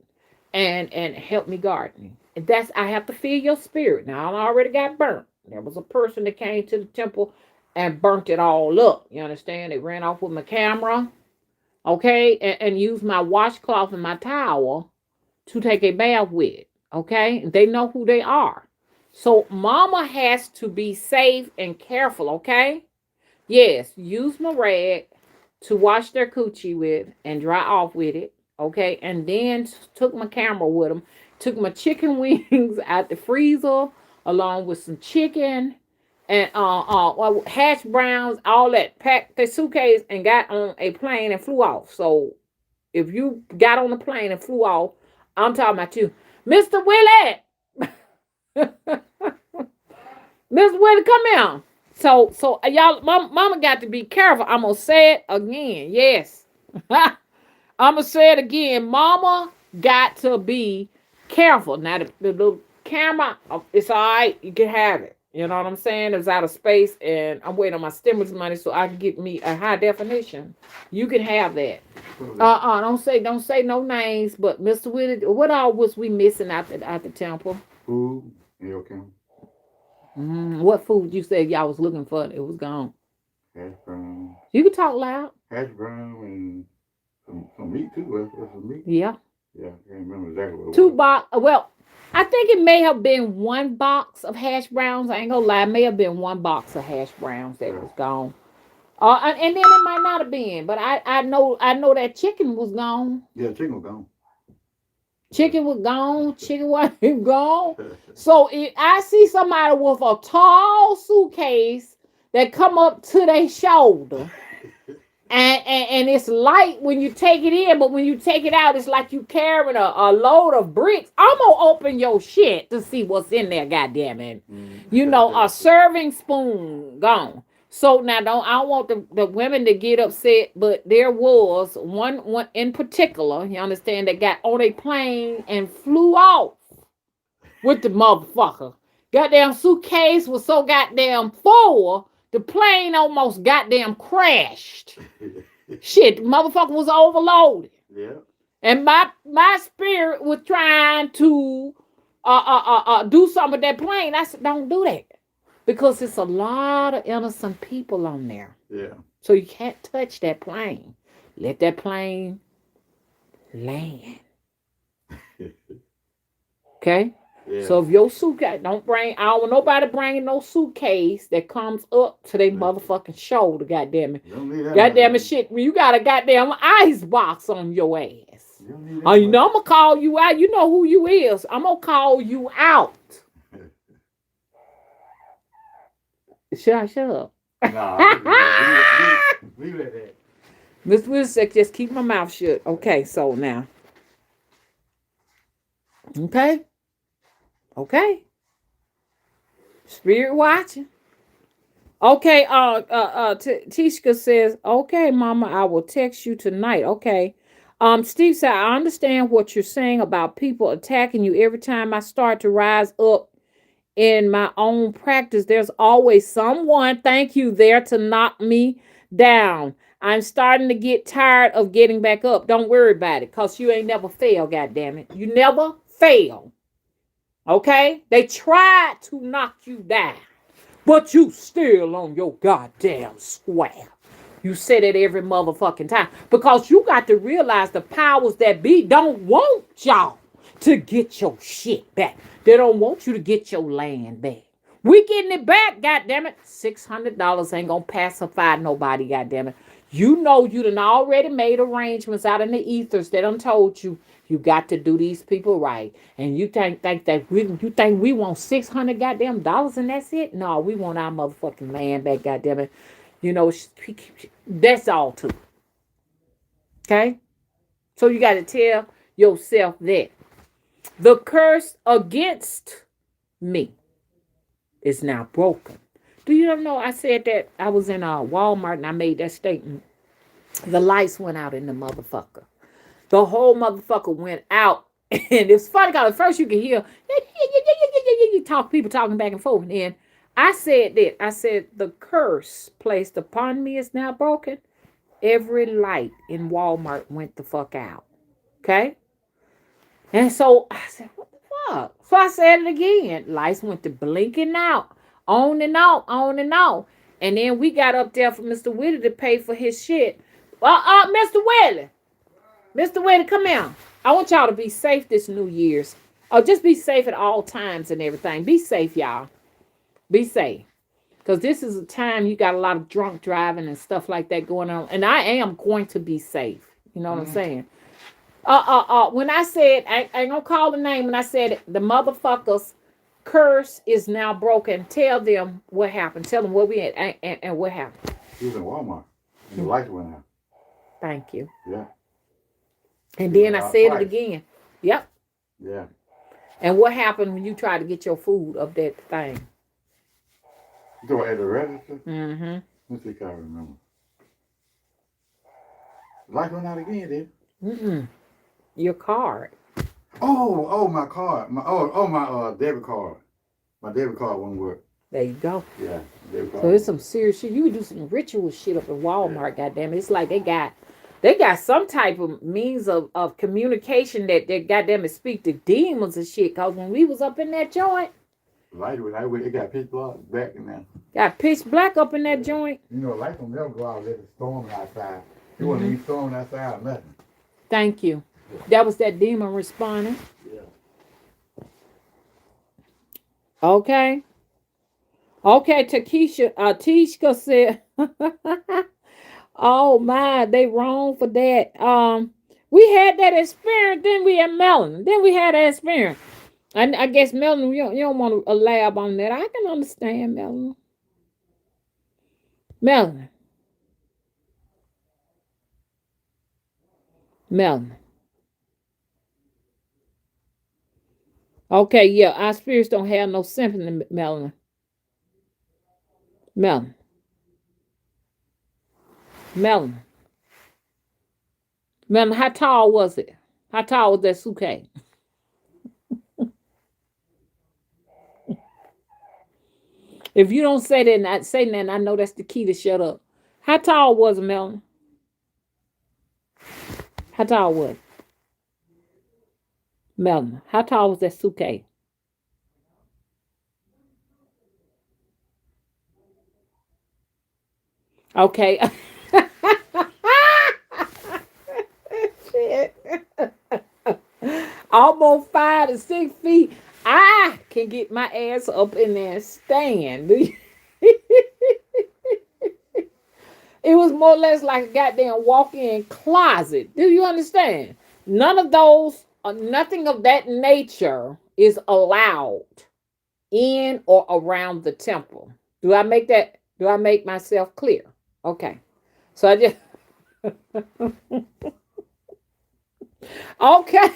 and help me gardening. And I have to feel your spirit. Now, I already got burnt. There was a person that came to the temple and burnt it all up. You understand? They ran off with my camera, okay, and used my washcloth and my towel to take a bath with, okay? They know who they are. So mama has to be safe and careful, okay? Yes, use my rag to wash their coochie with and dry off with it, okay? And then took my camera with them. Took my chicken wings out the freezer along with some chicken and hash browns, all that. Packed the suitcase and got on a plane and flew off. So if you got on the plane and flew off, I'm talking about you. Mr. Willie! Mr. Willie, come here. So y'all, mama got to be careful. I'm going to say it again. Yes. I'm going to say it again. Mama got to be careful. Now, the little camera, it's all right. You can have it. You know what I'm saying? It's out of space, and I'm waiting on my stimulus money so I can get me a high definition. You can have that. Don't say no names, but Mr. Willie, what all was we missing at the temple? Food in your camera. What food you said y'all was looking for? It was gone. Hash brown. You can talk loud. Hash brown and some meat too. What's some meat? Yeah. Yeah, I can't remember exactly what it was. 2 box. Well, I think it may have been 1 box of hash browns. I ain't gonna lie. It may have been 1 box of hash browns that was gone. And then it might not have been, but I know that chicken was gone. Yeah, chicken was gone. Chicken was gone. Chicken wasn't gone. So if I see somebody with a tall suitcase that come up to their shoulder, And it's light when you take it in, but when you take it out, it's like you carrying a load of bricks. I'm gonna open your shit to see what's in there, goddamn it. You know, a serving spoon gone. So now I don't want the women to get upset, but there was one in particular, you understand, that got on a plane and flew off with the motherfucker. Goddamn suitcase was so goddamn full, the plane almost goddamn crashed. Shit, the motherfucker was overloaded. Yeah. And my spirit was trying to do something with that plane. I said, don't do that. Because it's a lot of innocent people on there. Yeah. So you can't touch that plane. Let that plane land. Okay? Yeah. So if your suitcase, I don't want nobody bringing no suitcase that comes up to their motherfucking shoulder, goddamn it. Goddamn it, shit. You got a goddamn ice box on your ass. Oh, you know I'm gonna call you out. You know who you is. I'm gonna call you out. Shut up. Nah, leave it at that. Miss Wilson said, just keep my mouth shut. Okay, so now. Okay. Spirit watching. Okay, Tishka says, okay, Mama, I will text you tonight. Okay. Steve said, I understand what you're saying about people attacking you every time I start to rise up in my own practice. There's always someone, thank you, there to knock me down. I'm starting to get tired of getting back up. Don't worry about it, because you ain't never fail, goddammit. You never fail. Okay? They tried to knock you down, but you still on your goddamn square. You said it every motherfucking time. Because you got to realize the powers that be don't want y'all to get your shit back. They don't want you to get your land back. We getting it back, goddammit. $600 ain't gonna pacify nobody, goddammit. You know you done already made arrangements out in the ethers that done told you you got to do these people right. And you think we want 600 goddamn dollars and that's it? No, we want our motherfucking land back, goddammit. You know, that's all too. Okay? So you got to tell yourself that the curse against me is now broken. Do you know I said that I was in Walmart and I made that statement? The lights went out in the motherfucker. The whole motherfucker went out. And it's funny because at first you can hear people talking back and forth. And then I said that. I said the curse placed upon me is now broken. Every light in Walmart went the fuck out. Okay? And so I said, what the fuck? So I said it again. Lights went to blinking out. On and off, on and off. And then we got up there for Mr. Willie to pay for his shit. Mr. Willie. Mr. Willie, come here. I want y'all to be safe this New Year's. Oh, just be safe at all times and everything. Be safe, y'all. Be safe. Because this is a time you got a lot of drunk driving and stuff like that going on. And I am going to be safe. You know what I'm saying? When I said, I ain't gonna call the name, when I said the motherfuckers curse is now broken, tell them what happened. Tell them where we at and what happened. He was in Walmart. And the lights went out. Thank you. Yeah. And then I said it again. Yep. Yeah. And what happened when you tried to get your food up that thing? You go at the register? Mm-hmm. Let's see if I remember. Lights went out again, did it? Mm-mm. Your card. Oh, my card. My debit card. My debit card won't work. There you go. Yeah, debit card. So it's some serious shit. You can do some ritual shit up at Walmart, goddamn it. It's like they got some type of means of communication that they goddamn it speak to demons and shit. Cause when we was up in that joint, light went out. It got pitch black back in there. Got pitch black up in that joint. You know, lights don't never go out unless it's storming outside. It wasn't even storming outside or nothing. Thank you. That was that demon responding. Yeah. Okay. Okay, Tishka said, oh my, they wrong for that. We had that experience, then we had Melon. Then we had that experience. And I guess Melon, you don't want a lab on that. I can understand, Melon. Melon. Melon. Okay, yeah, our spirits don't have no sympathy, Melon. Melon. Melon. Melon, how tall was it? How tall was that suitcase? If you don't say that, not say that, I know that's the key to shut up. How tall was it, Melon? How tall was it? Melon, how tall was that suitcase? Okay. Shit. Almost 5 to 6 feet. I can get my ass up in there and stand. It was more or less like a goddamn walk-in closet. Do you understand? None of those, nothing of that nature is allowed in or around the temple. Do I make that? Do I make myself clear? Okay. So I just okay.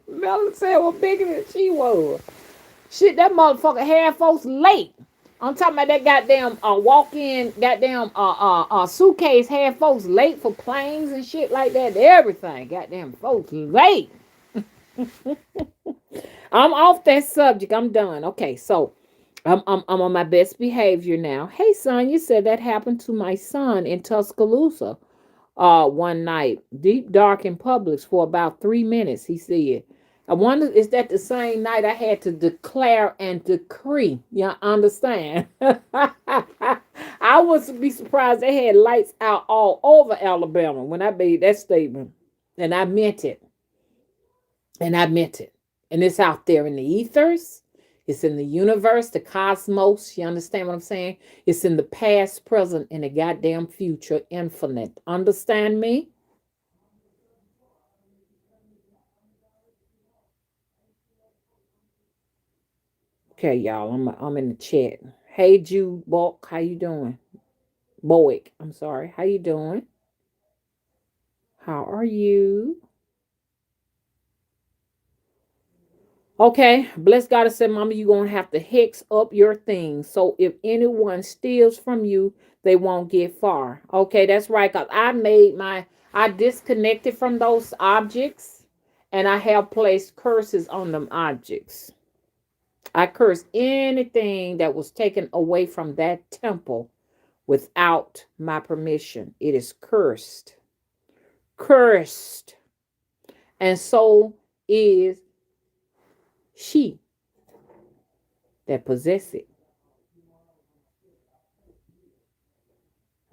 Melon said was bigger than she was. Shit, that motherfucker had folks late. I'm talking about that goddamn walk-in goddamn suitcase had folks late for planes and shit like that. Everything. Goddamn folks late. I'm off that subject. I'm done. Okay, so I'm on my best behavior now. Hey son, you said that happened to my son in Tuscaloosa one night. Deep dark in Publix for about 3 minutes, he said. I wonder, is that the same night I had to declare and decree? You understand? I wouldn't be surprised they had lights out all over Alabama when I made that statement. And I meant it. And I meant it. And it's out there in the ethers. It's in the universe, the cosmos. You understand what I'm saying? It's in the past, present, and the goddamn future, infinite. Understand me? Okay, y'all. I'm in the chat. Hey, Jude Bulk, how you doing? Boic, I'm sorry. How you doing? How are you? Okay, bless God and said, Mama, you're going to have to hex up your things. So if anyone steals from you, they won't get far. Okay, that's right. Because I disconnected from those objects and I have placed curses on them objects. I curse anything that was taken away from that temple without my permission. It is cursed. Cursed. And so is she that possess it.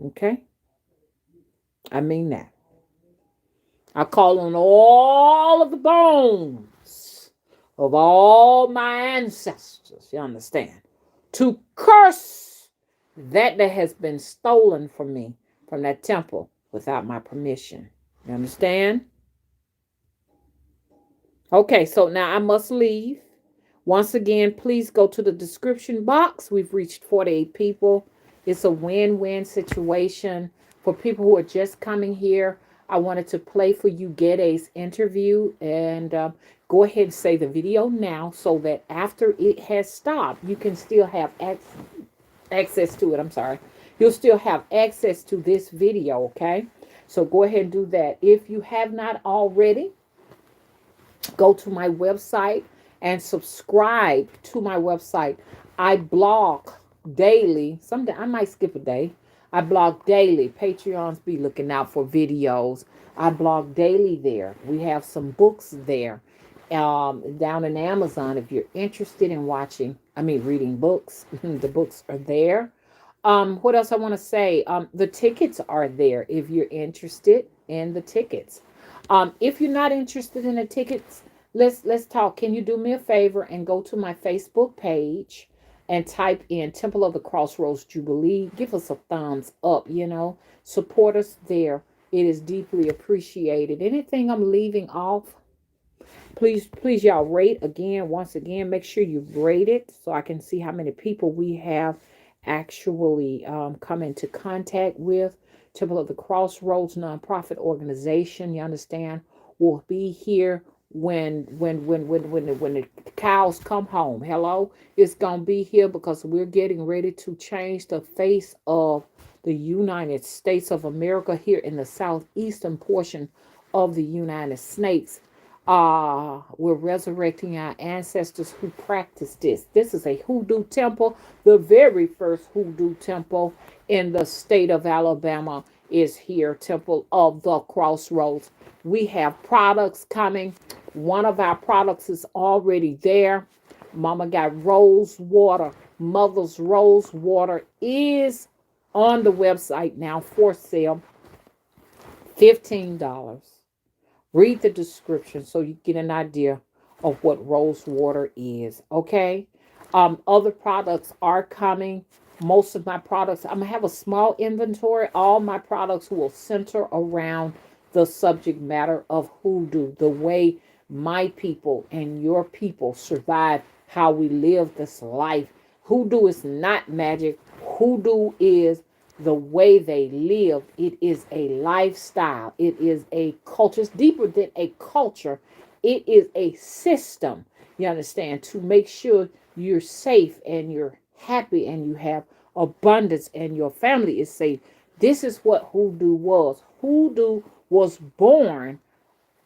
Okay? I mean that. I call on all of the bones of all my ancestors, you understand, to curse that has been stolen from me, from that temple, without my permission. You understand? Okay, so now I must leave. Once again, please go to the description box. We've reached 48 people. It's a win-win situation for people who are just coming here. I wanted to play for you Ghede's interview and go ahead and say the video now so that after it has stopped, you can still have access to it. I'm sorry. You'll still have access to this video, okay? So go ahead and do that. If you have not already, go to my website and subscribe to my website. I blog daily. Someday I might skip a day. I blog daily. Patreons be looking out for videos. I blog daily there. We have some books there. Down in Amazon, if you're interested in reading books, the books are there. What else I want to say? The tickets are there if you're interested in the tickets. If you're not interested in the tickets, let's talk. Can you do me a favor and go to my Facebook page and type in Temple of the Crossroads Jubilee? Give us a thumbs up, support us there. It is deeply appreciated. Anything I'm leaving off, please y'all rate again. Once again, make sure you rate it so I can see how many people we have actually come into contact with. Temple of the Crossroads nonprofit organization, you understand, will be here when the cows come home. Hello, it's gonna be here because we're getting ready to change the face of the United States of America here in the southeastern portion of the United States. We're resurrecting our ancestors who practiced this. This is a hoodoo temple. The very first hoodoo temple in the state of Alabama is here, Temple of the Crossroads. We have products coming. One of our products is already there. Mama got rose water. Mother's rose water is on the website now for sale. $15. Read the description so you get an idea of what rose water is. Okay. Other products are coming. Most of my products, I'm gonna have a small inventory. All my products will center around the subject matter of hoodoo, the way my people and your people survive, how we live this life. Hoodoo is not magic. Hoodoo is the way they live. It is a lifestyle. It is a culture. It's deeper than a culture. It is a system, you understand, to make sure you're safe and you're happy and you have abundance and your family is safe. This is what hoodoo was. Hoodoo was born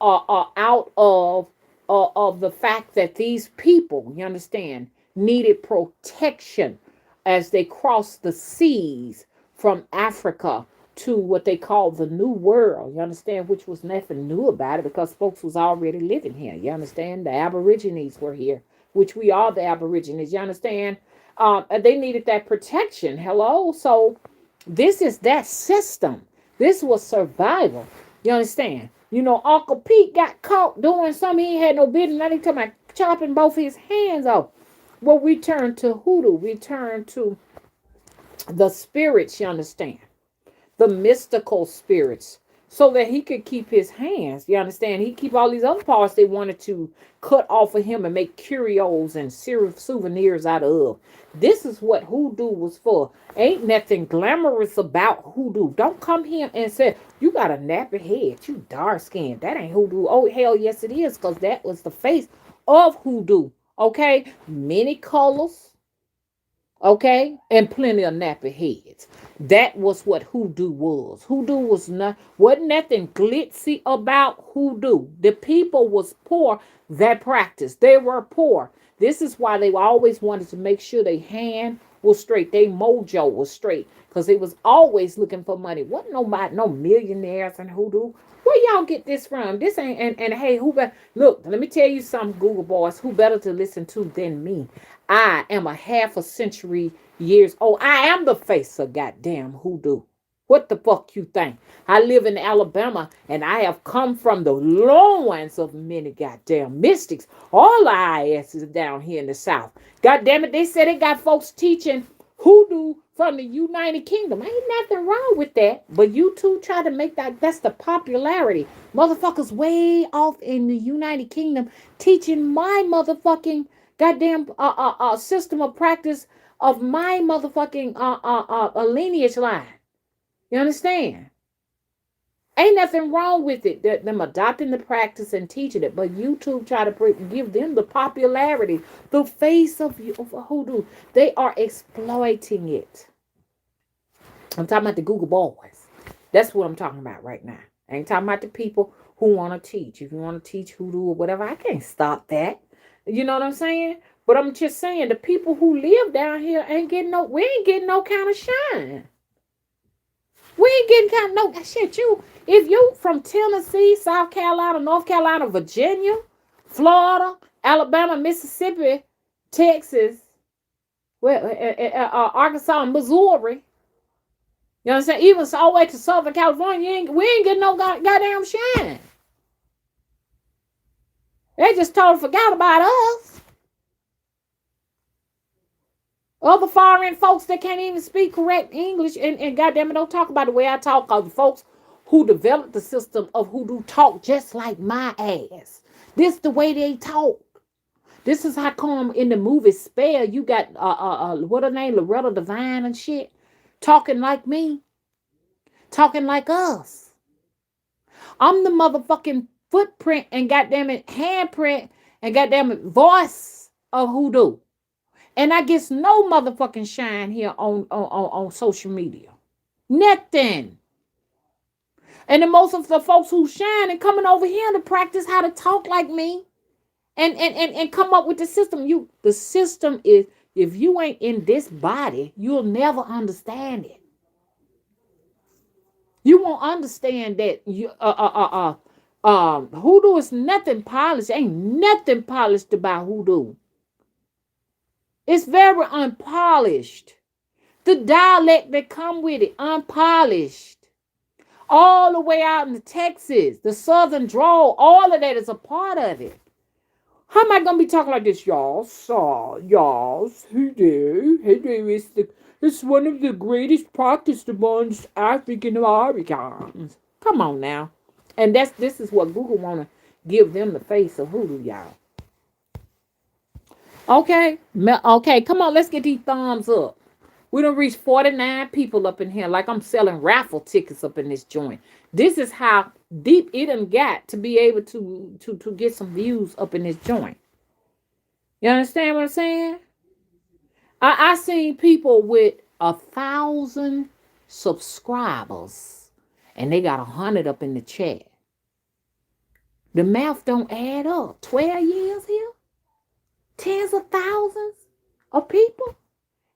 out of the fact that these people, you understand, needed protection as they crossed the seas from Africa to what they call the New World. You understand, which was nothing new about it because folks was already living here. You understand, the Aborigines were here, which we are the Aborigines. You understand, they needed that protection. Hello, so this is that system. This was survival. You understand? You know, Uncle Pete got caught doing something he had no business. Now they talking about chopping both his hands off. Well, we turn to hoodoo. We turn to the spirits, you understand? The mystical spirits. So that he could keep his hands. You understand? He keep all these other parts they wanted to cut off of him and make curios and souvenirs out of. This is what hoodoo was for. Ain't nothing glamorous about hoodoo. Don't come here and say, you got a nappy head. You dark skinned. That ain't hoodoo. Oh, hell yes it is. Because that was the face of hoodoo. Okay? Many colors. Okay, and plenty of nappy heads. That was what hoodoo was. Hoodoo wasn't nothing glitzy about hoodoo. The people was poor that practiced. They were poor. This is why they always wanted to make sure their hand was straight, their mojo was straight, because they was always looking for money. Wasn't nobody, no millionaires in hoodoo. Where y'all get this from? This ain't and hey, who better look? Let me tell you something, Google boys. Who better to listen to than me? I am a half a century years old. I am the face of goddamn hoodoo. What the fuck you think? I live in Alabama and I have come from the loins of many goddamn mystics. All our asses down here in the South. God damn it, they said they got folks teaching hoodoo from the United Kingdom. Ain't nothing wrong with that. But you two try to make that's the popularity. Motherfuckers way off in the United Kingdom teaching my motherfucking goddamn system of practice of my motherfucking lineage line. You understand? Ain't nothing wrong with it. Them adopting the practice and teaching it. But YouTube try to give them the popularity, the face of hoodoo. They are exploiting it. I'm talking about the Google boys. That's what I'm talking about right now. I ain't talking about the people who want to teach. If you want to teach hoodoo or whatever, I can't stop that. You know what I'm saying? But I'm just saying the people who live down here we ain't getting no kind of shine. We ain't getting kind of no shit. If you from Tennessee, South Carolina, North Carolina, Virginia, Florida, Alabama, Mississippi, Texas, Arkansas, Missouri, you understand? Even all the way to Southern California, we ain't getting no goddamn shine. They just totally forgot about us. Other foreign folks that can't even speak correct English and goddamn it, don't talk about the way I talk. Cause the folks who developed the system of hoodoo talk just like my ass. This the way they talk. This is how come in the movie Spell you got what her name, Loretta Devine and shit, talking like me. talking like us. I'm the motherfucking footprint and goddamn it handprint and goddamn it voice of hoodoo. And I guess no motherfucking shine here on social media. Nothing. And the most of the folks who shine and coming over here to practice how to talk like me and come up with the system. The system is, if you ain't in this body, you'll never understand it. You won't understand that hoodoo is nothing polished. Ain't nothing polished about hoodoo. It's very unpolished. The dialect that come with it, unpolished. All the way out in Texas, the southern drawl, all of that is a part of it. How am I gonna be talking like this, y'all? Y'all, hoodoo it's one of the greatest practice amongst African Americans. Come on now, and this is what Google wanna give them the face of hoodoo, y'all. Okay, come on, let's get these thumbs up. We done reached 49 people up in here, like I'm selling raffle tickets up in this joint. This is how deep it done got to be able to get some views up in this joint. You understand what I'm saying? I seen people with 1,000 subscribers, and they got 100 up in the chat. The math don't add up. 12 years here, tens of thousands of people.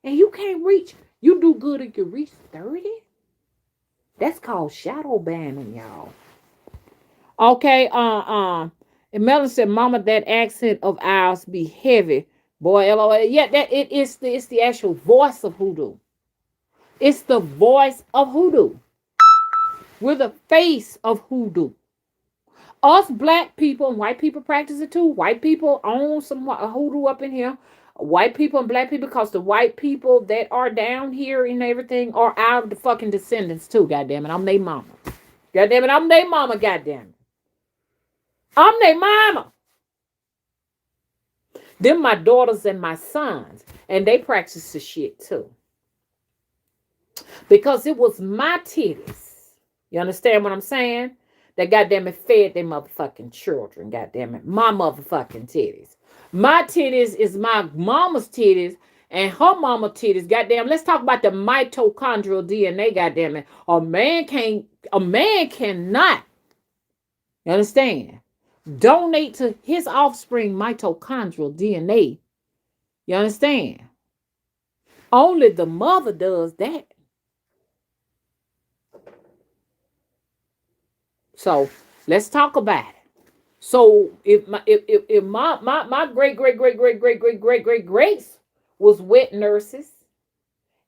And you can't reach, you do good if you reach 30. That's called shadow banning, y'all. Okay, and Melon said, Mama, that accent of ours be heavy. Boy, LOL. Yeah, it's the actual voice of hoodoo. It's the voice of hoodoo. We're the face of hoodoo. Us black people and white people practice it too. White people own some hoodoo up in here. White people and black people, because the white people that are down here and everything are our the fucking descendants too, goddamn it. I'm their mama. Goddamn it, I'm their mama, goddamn it. I'm their mama. Them my daughters and my sons. And they practice the shit too. Because it was my titties. You understand what I'm saying? That goddamn it fed their motherfucking children, goddamn it. My motherfucking titties. My titties is my mama's titties and her mama titties. Goddamn, let's talk about the mitochondrial DNA, goddamn it. A man cannot, you understand, donate to his offspring mitochondrial DNA. You understand? Only the mother does that. So let's talk about it. So if my great greats was wet nurses,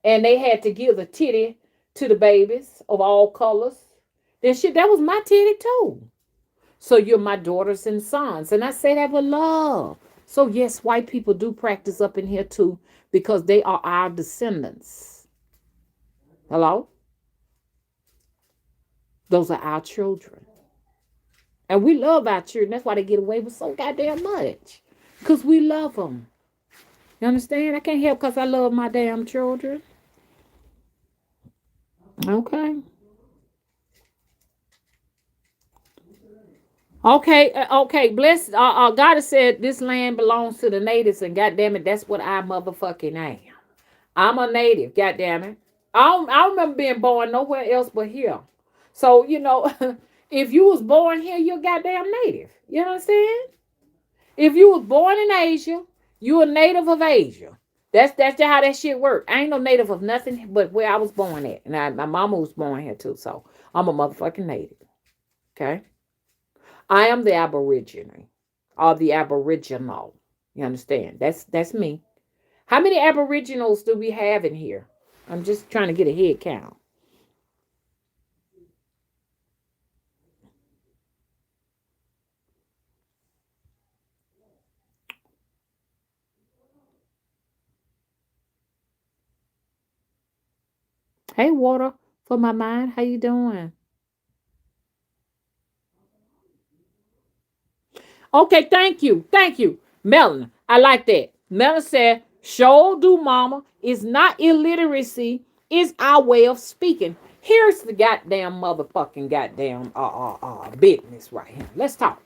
and they had to give the titty to the babies of all colors, then shit, that was my titty too. So you're my daughters and sons, and I say that with love. So yes, white people do practice up in here too, because they are our descendants. Hello? Those are our children. And we love our children. That's why they get away with so goddamn much. Because we love them. You understand? I can't help because I love my damn children. Okay. Okay. Bless. God has said this land belongs to the natives, and goddamn it, that's what I motherfucking am. I'm a native. Goddamn it. I don't remember being born nowhere else but here. So, if you was born here, you're goddamn native. You understand? If you was born in Asia, you a native of Asia. That's just how that shit work. I ain't no native of nothing but where I was born at. And my mama was born here too, so I'm a motherfucking native. Okay? I am the Aborigine or the Aboriginal. You understand? That's me. How many Aboriginals do we have in here? I'm just trying to get a head count. Hey, water for my mind. How you doing? Okay, thank you. Thank you. Melon, I like that. Melon said, show do mama is not illiteracy, is our way of speaking. Here's the goddamn motherfucking goddamn business right here. Let's talk.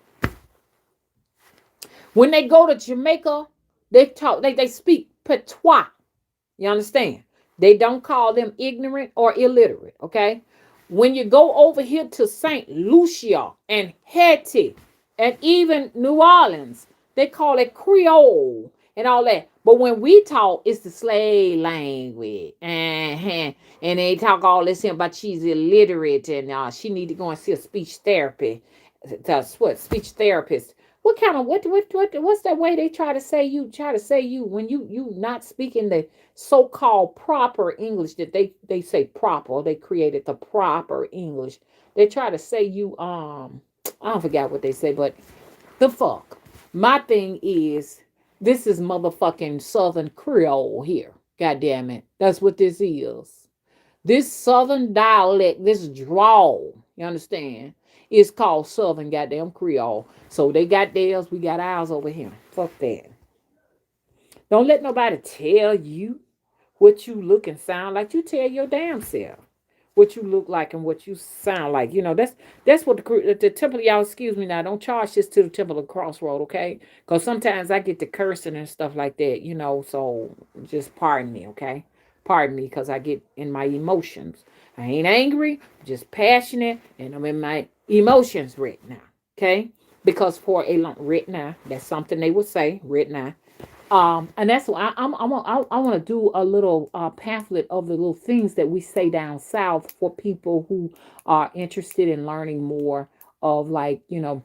When they go to Jamaica, they talk. They speak patois. You understand? They don't call them ignorant or illiterate. Okay. When you go over here to Saint Lucia and Haiti and even New Orleans, they call it Creole and all that. But when we talk, it's the slave language. And they talk all this here about she's illiterate and she need to go and see a speech therapy. What speech therapist? What kind of what's that way they try to say you when you not speaking the so-called proper English that they say proper. They created the proper English. They try to say you I don't forget what they say, but the fuck. My thing is this is motherfucking Southern Creole here. God damn it. That's what this is. This Southern dialect, this drawl, you understand, is called Southern goddamn Creole. So they got theirs, we got ours over here. Fuck that. Don't let nobody tell you what you look and sound like. You tell your damn self what you look like and what you sound like. You know, that's what the temple, y'all, excuse me now, don't charge this to the temple of Crossroad, okay? Because sometimes I get to cursing and stuff like that, you know, so just pardon me, okay? Pardon me because I get in my emotions. I ain't angry, just passionate, and I'm in my emotions right now, okay? Because for a long, right now, that's something they would say, right now. And that's why I want to do a little pamphlet of the little things that we say down south for people who are interested in learning more of, like, you know,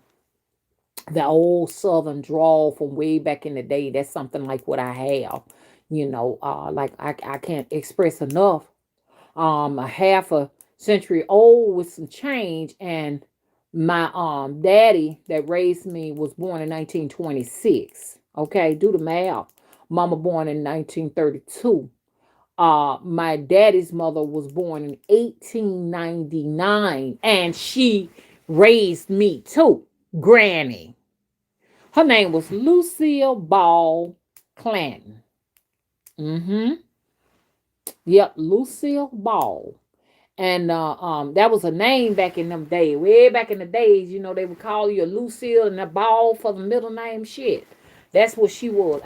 the old southern drawl from way back in the day. That's something like what I have, you know, like I can't express enough. A half a century old with some change, and my daddy that raised me was born in 1926. Okay, do the math. Mama born in 1932. My daddy's mother was born in 1899, and she raised me too, Granny. Her name was Lucille Ball Clanton. Mm-hmm. Yep, Lucille Ball. And that was a name back in them days. Way back in the days, you know, they would call you a Lucille and a Ball for the middle name shit. That's what she was.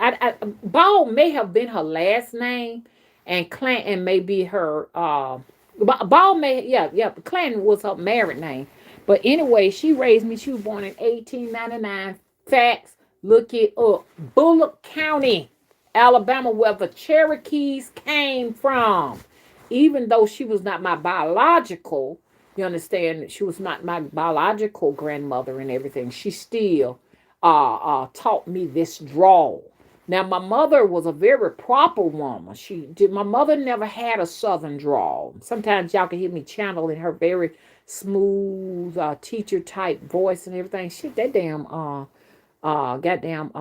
Ball may have been her last name, and Clanton may be her. Ball may, yeah. Clanton was her married name. But anyway, she raised me. She was born in 1899. Facts, look it up. Bullock County, Alabama, where the Cherokees came from. Even though she was not my biological, you understand, she was not my biological grandmother and everything, she still taught me this drawl. Now, my mother was a very proper woman. My mother never had a southern drawl. Sometimes y'all can hear me channeling her very smooth teacher type voice and everything. Shit, that damn goddamn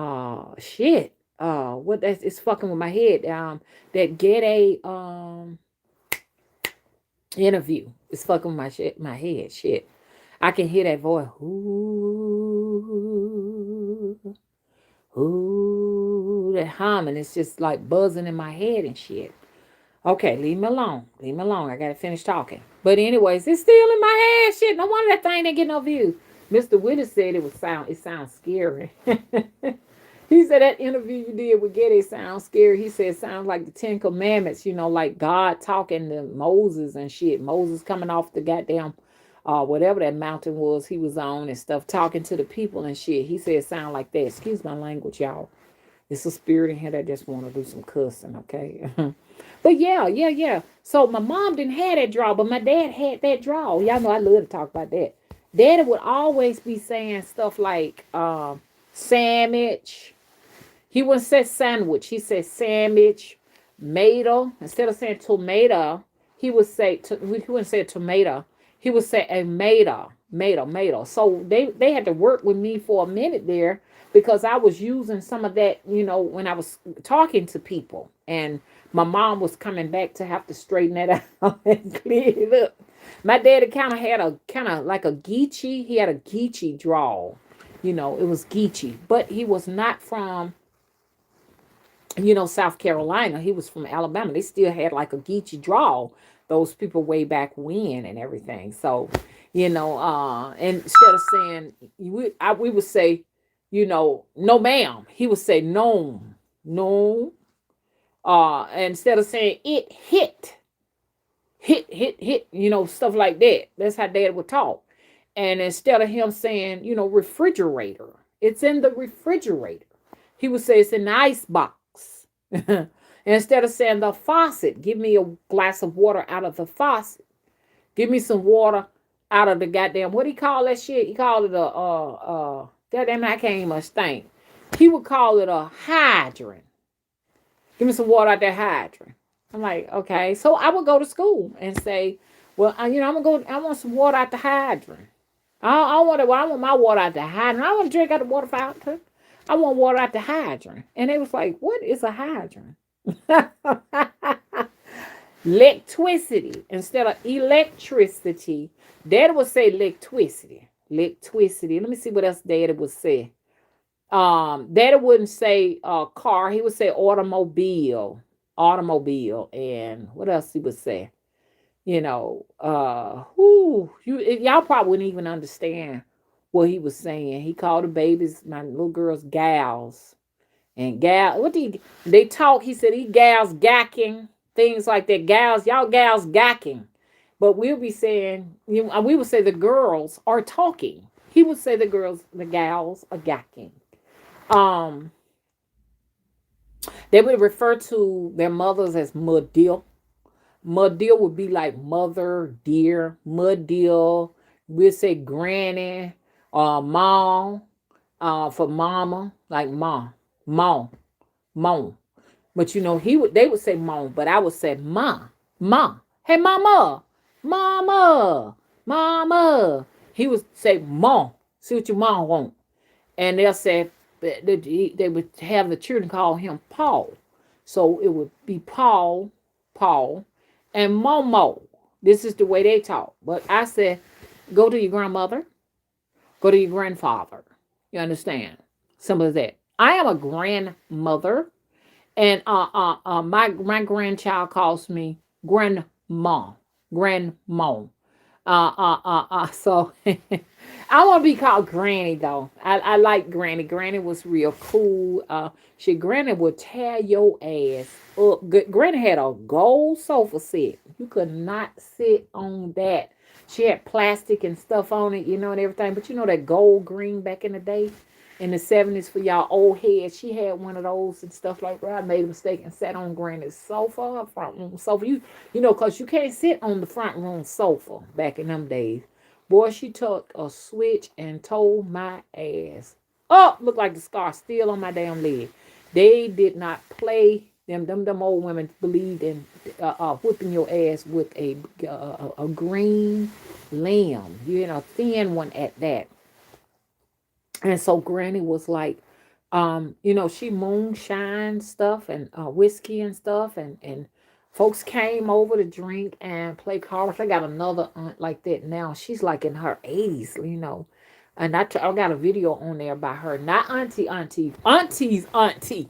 shit. What that's it's fucking with my head. That Ghede interview is fucking with my head. Shit. I can hear that voice. Ooh, ooh, that humming. It's just like buzzing in my head and shit. Okay, leave me alone. Leave me alone. I gotta finish talking. But anyways, it's still in my head. Shit. No wonder that thing didn't get no views. Mr. Willis said it sounds scary. He said that interview you did with Ghede sounds scary. He said it sounds like the Ten Commandments, you know, like God talking to Moses and shit. Moses coming off the goddamn whatever that mountain was he was on and stuff, talking to the people and shit. He said it sound like that. Excuse my language, y'all. It's a spirit in here that just want to do some cussing, okay? But yeah. So my mom didn't have that draw, but my dad had that draw. Y'all know I love to talk about that. Daddy would always be saying stuff like sandwich. He wouldn't say sandwich. He said sandwich, tomato. Instead of saying tomato, he would say he wouldn't say tomato. He would say a mato. So they had to work with me for a minute there because I was using some of that, you know, when I was talking to people, and my mom was coming back to have to straighten that out and clear it up. My daddy had a kind of like a Geechee. He had a Geechee drawl. You know, it was Geechee, but he was not from, you know, South Carolina. He was from Alabama. They still had like a Geechee drawl. those people way back when and everything. So, and instead of saying we would say, no ma'am, he would say no, no. And instead of saying it hit, stuff like that. That's how Dad would talk. And instead of him saying, refrigerator, it's in the refrigerator. He would say it's in the ice box. Instead of saying the faucet, give me a glass of water out of the faucet. Give me some water out of the goddamn, what do he call that shit? He called it goddamn, I can't even think. He would call it a hydrant. Give me some water out that hydrant. I'm like, okay. So I would go to school and say, well, I'm gonna go. I want some water out the hydrant. I want my water out the hydrant. I want to drink out the water fountain. I want water out the hydrant. And they was like, what is a hydrant? Electricity instead of electricity. Dad would say electricity. Electricity. Let me see what else Dad would say. Daddy wouldn't say car. He would say automobile, and what else he would say? Y'all probably wouldn't even understand what he was saying. He called the babies, my little girls, gals, and gal. They talk? He said he gals gacking, things like that. Gals, y'all gals gacking, but we'll be saying, we would say the girls are talking. He would say the gals are gacking. They would refer to their mothers as muddill. Muddill would be like mother, dear, muddill. We'll say granny, mom, for mama, like mom, mom. But they would say mom, but I would say ma. Hey mama, mama. He would say mom. See what your mom want, and they'll say they would have the children call him Paul. So it would be Paul, and Momo. This is the way they talk. But I said, go to your grandmother, go to your grandfather. You understand? Some of that. I am a grandmother, and my grandchild calls me grandma. So I want to be called Granny though. I like Granny. Granny was real cool. Granny would tear your ass up. Granny had a gold sofa set. You could not sit on that. She had plastic and stuff on it, and everything. But that gold green back in the day, in the 70s for y'all old heads. She had one of those and stuff like that. I made a mistake and sat on Granny's sofa, front room sofa. Because you can't sit on the front room sofa back in them days. Boy, she took a switch and tore my ass. Oh, looked like the scar still on my damn leg. They did not play. Them old women believed in whipping your ass with a green lamb. Thin one at that. And so Granny was like, she moonshine stuff and whiskey and stuff. And folks came over to drink and play cards. I got another aunt like that now. She's like in her 80s, And I got a video on there by her. Not auntie's auntie.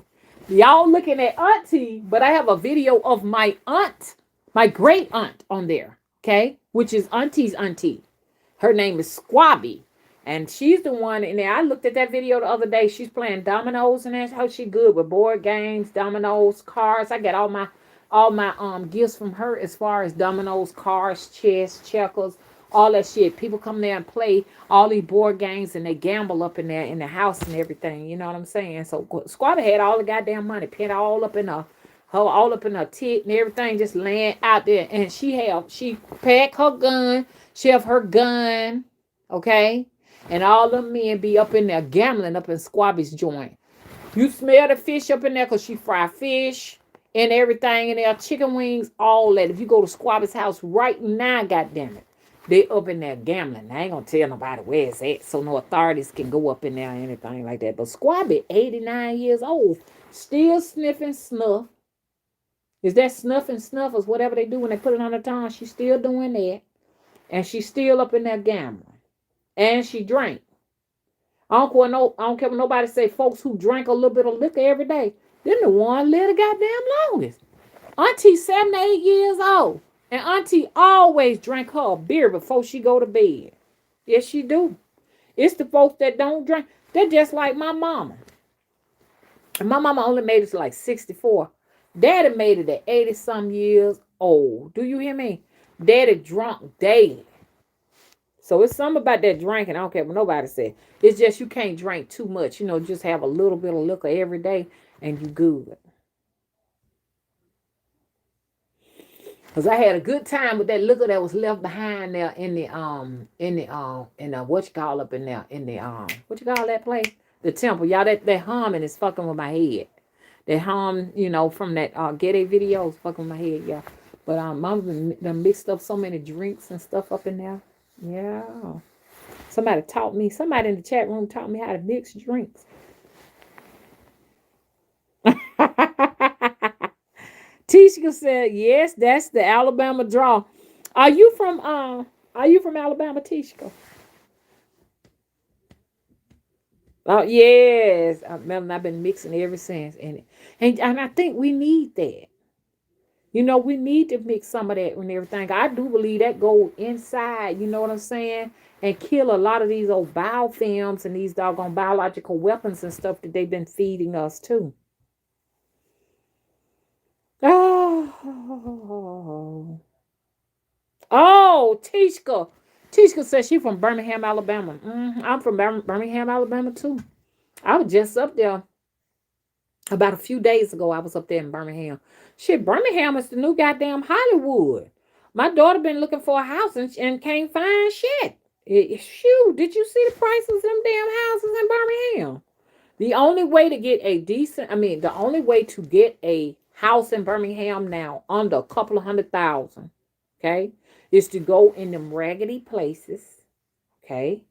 Y'all looking at auntie, but I have a video of my aunt, my great aunt on there, okay? Which is auntie's auntie. Her name is Squabby. And she's the one in there. I looked at that video the other day. She's playing dominoes, and that's how she good with board games, dominoes, cards. I got all my gifts from her as far as dominoes, cards, chess, checkers, all that shit. People come there and play all these board games, and they gamble up in there in the house and everything. You know what I'm saying? So Squatter had all the goddamn money, put all up in her tit and everything, just laying out there. And she pack her gun. She have her gun, okay? And all them men be up in there gambling up in Squabby's joint. You smell the fish up in there because she fry fish and everything in there, chicken wings, all that. If you go to Squabby's house right now, goddammit, they up in there gambling. I ain't gonna tell nobody where it's at, so no authorities can go up in there or anything like that. But Squabby, 89 years old, still sniffing snuff. Is that snuffing snuffers, whatever they do when they put it on her tongue? She's still doing that. And she's still up in there gambling. And she drank. I don't care what nobody say. Folks who drink a little bit of liquor every day, they're the one live the goddamn longest. Auntie 78 years old. And Auntie always drank her a beer before she go to bed. Yes, she do. It's the folks that don't drink. They're just like my mama. And my mama only made it to like 64. Daddy made it at 80 some years old. Do you hear me? Daddy drunk daily. So it's something about that drinking. I don't care what nobody said. It's just you can't drink too much. Just have a little bit of liquor every day and you good. Cause I had a good time with that liquor that was left behind there in the what you call up in there in the what you call that place, the temple. Y'all, that humming is fucking with my head. That hum, from that Ghede video is fucking with my head, yeah. But mama done mixed up so many drinks and stuff up in there. Yeah. Somebody in the chat room taught me how to mix drinks. Tishka said, yes, that's the Alabama draw. Are you from Alabama, Tishka? Oh yes. I remember I've been mixing ever since. And I think we need that. We need to mix some of that and everything. I do believe that go inside, you know what I'm saying? And kill a lot of these old biofilms and these doggone biological weapons and stuff that they've been feeding us too. Oh, Tishka. Tishka says she's from Birmingham, Alabama. I'm from Birmingham, Alabama too. I was just up there about a few days ago. I was up there in Birmingham. Shit, Birmingham is the new goddamn Hollywood. My daughter been looking for a house and can't find shit. Shoot, did you see the prices of them damn houses in Birmingham? The only way to get the only way to get a house in Birmingham now under a couple of $100,000, okay, is to go in them raggedy places, okay,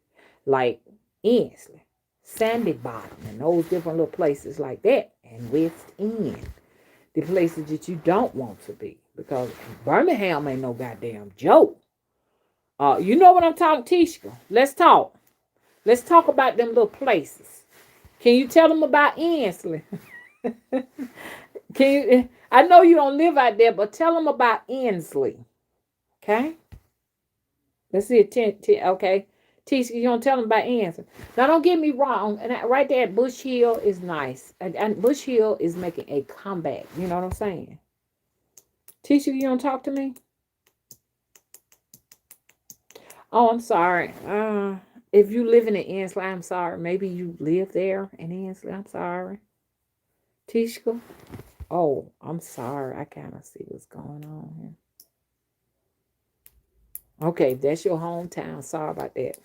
like Ensley, Sandy Bottom, and those different little places like that, and West End, the places that you don't want to be, because Birmingham ain't no goddamn joke. You know what I'm talking, Tishka? Let's talk. Let's talk about them little places. Can you tell them about Ensley? Can you? I know you don't live out there, but tell them about Ensley. Okay. Let's see it. Okay. Teach you don't tell them about Ensley. Now, don't get me wrong. And right there at Bush Hill is nice, and Bush Hill is making a comeback. You know what I'm saying? Teacher, you don't talk to me. Oh, I'm sorry. If you live in Ensley, I'm sorry. Maybe you live there in Ensley. I'm sorry. Tishka. Oh, I'm sorry. I kind of see what's going on here. Okay, that's your hometown. Sorry about that.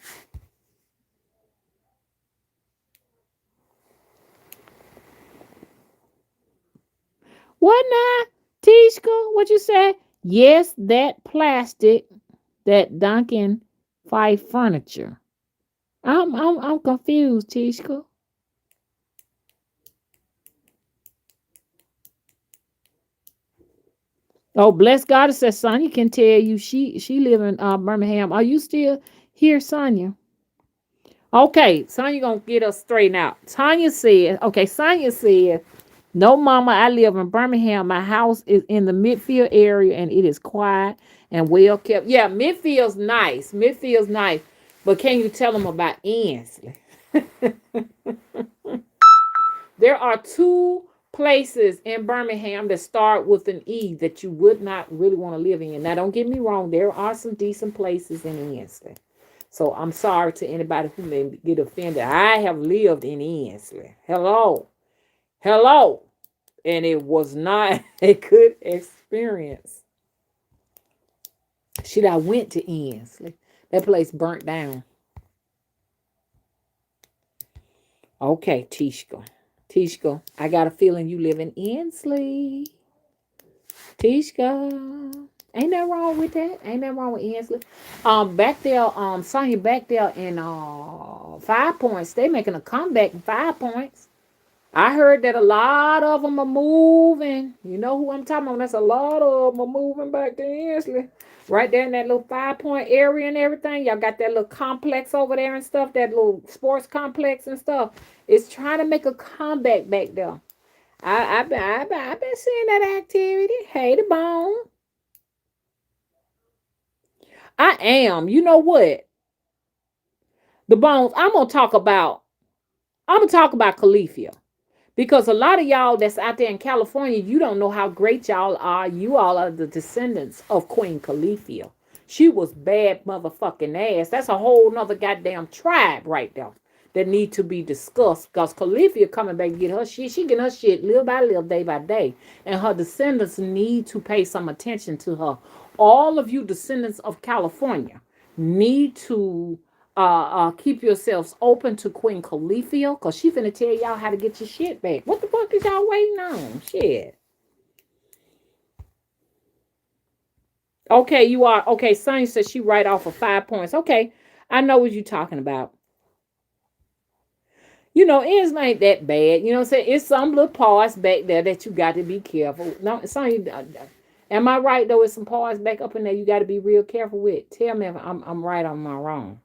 What now, Tishka? What you say? Yes, that plastic, that Duncan Fife furniture. I'm confused, Tishka. Oh, bless God, it says Sonya can tell you she live in Birmingham. Are you still here, Sonya? Okay, Sonya gonna get us straightened out. Sonya said, no, mama, I live in Birmingham. My house is in the Midfield area and it is quiet and well kept. Yeah, Midfield's nice. Midfield's nice. But can you tell them about Ensley? There are two places in Birmingham that start with an E that you would not really want to live in. Now, don't get me wrong. There are some decent places in Ensley. So I'm sorry to anybody who may get offended. I have lived in Ensley. Hello. Hello. And it was not a good experience. Shit, I went to Ensley. That place burnt down. Okay, Tishka. Tishka, I got a feeling you live in Ensley. Tishka. Ain't nothing wrong with that. Ain't nothing wrong with Ensley. Back there, Sonya, back there in 5 Points, they making a comeback in 5 Points. I heard that a lot of them are moving. You know who I'm talking about? That's a lot of them are moving back to Ensley. Right there in that little 5 Point area and everything. Y'all got that little complex over there and stuff. That little sports complex and stuff. It's trying to make a comeback back there. I've been seeing that activity. Hey, the bone. I am. You know what? The bones. I'm gonna talk about Califia. Because a lot of y'all that's out there in California, you don't know how great y'all are. You all are the descendants of Queen Califia. She was bad motherfucking ass. That's a whole nother goddamn tribe right there that need to be discussed. Because Califia coming back to get her shit. She getting her shit little by little, day by day. And her descendants need to pay some attention to her. All of you descendants of California need to keep yourselves open to Queen Califia, because she finna tell y'all how to get your shit back. What the fuck is y'all waiting on? Shit. Okay, you are. Okay, Sonny says she right off of 5 points. Okay, I know what you're talking about. You know, it's ain't that bad. You know what I'm saying? It's some little parts back there that you got to be careful. No, Sonny, am I right though? It's some parts back up in there you got to be real careful with. Tell me if I'm right or am I wrong.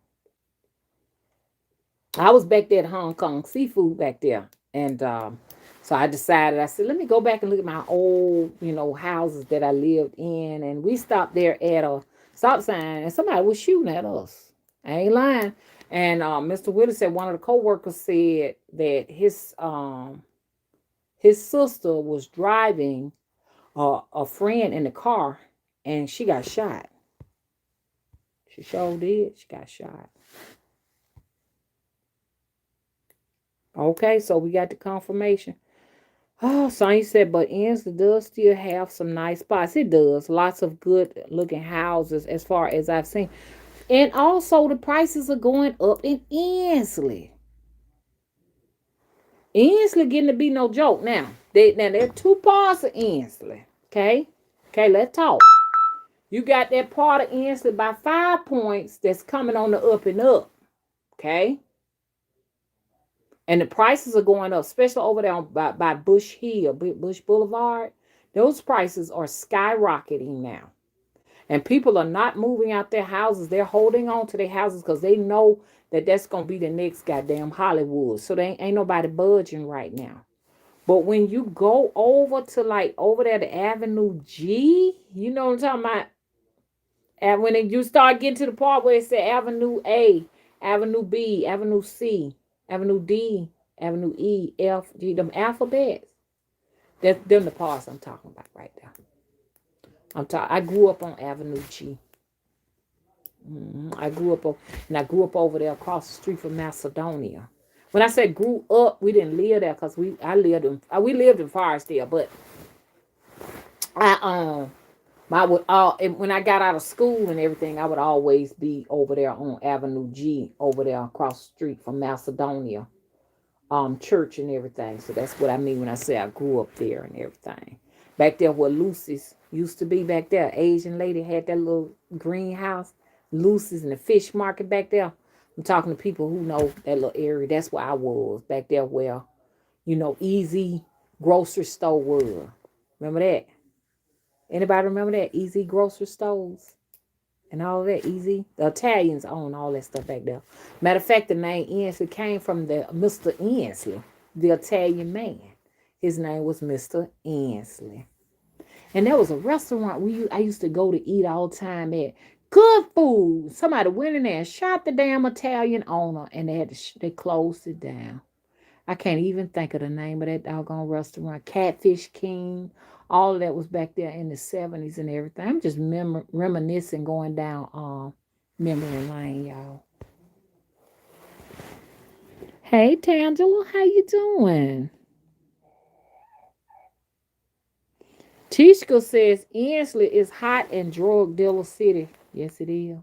I was back there at Hong Kong seafood back there, and so I decided. I said, let me go back and look at my old, houses that I lived in, and we stopped there at a stop sign, and somebody was shooting at us. I ain't lying. And Mr. Willis said one of the co-workers said that his sister was driving a friend in the car, and she got shot. She sure did. She got shot. Okay, so we got the confirmation. Oh, Sonya said, but Ensley does still have some nice spots. It does. Lots of good looking houses as far as I've seen. And also the prices are going up in Ensley. Ensley getting to be no joke now. There are two parts of Ensley. Okay? Okay, let's talk. You got that part of Ensley by 5 points that's coming on the up and up. Okay? And the prices are going up, especially over there by Bush Hill, Bush Boulevard. Those prices are skyrocketing now. And people are not moving out their houses. They're holding on to their houses because they know that that's going to be the next goddamn Hollywood. So they ain't nobody budging right now. But when you go over to like over there to Avenue G, you know what I'm talking about? And when you start getting to the part where it says Avenue A, Avenue B, Avenue C, Avenue D, Avenue E, F, G, them alphabets. That's them the parts I'm talking about right there. I grew up on Avenue G. I grew up over there across the street from Macedonia. When I said grew up, we didn't live there because we lived in Forestdale, but when I got out of school and everything, I would always be over there on Avenue G, over there across the street from Macedonia, church and everything. So that's what I mean when I say I grew up there and everything. Back there where Lucy's used to be back there, Asian lady had that little greenhouse, Lucy's and the fish market back there. I'm talking to people who know that little area. That's where I was back there where, Easy Grocery Store was. Remember that? Anybody remember that? Easy Grocery Stores and all that. Easy. The Italians own all that stuff back there. Matter of fact, the name Ensley came from the Mr. Ensley, the Italian man. His name was Mr. Ensley. And there was a restaurant I used to go to eat all the time at. Good food. Somebody went in there and shot the damn Italian owner, and they closed it down. I can't even think of the name of that doggone restaurant. Catfish King. All of that was back there in the 70s and everything. I'm just reminiscing, going down memory lane, y'all. Hey, Tangela, how you doing? Tishka says Ensley is hot and drug dealer city. Yes, it is.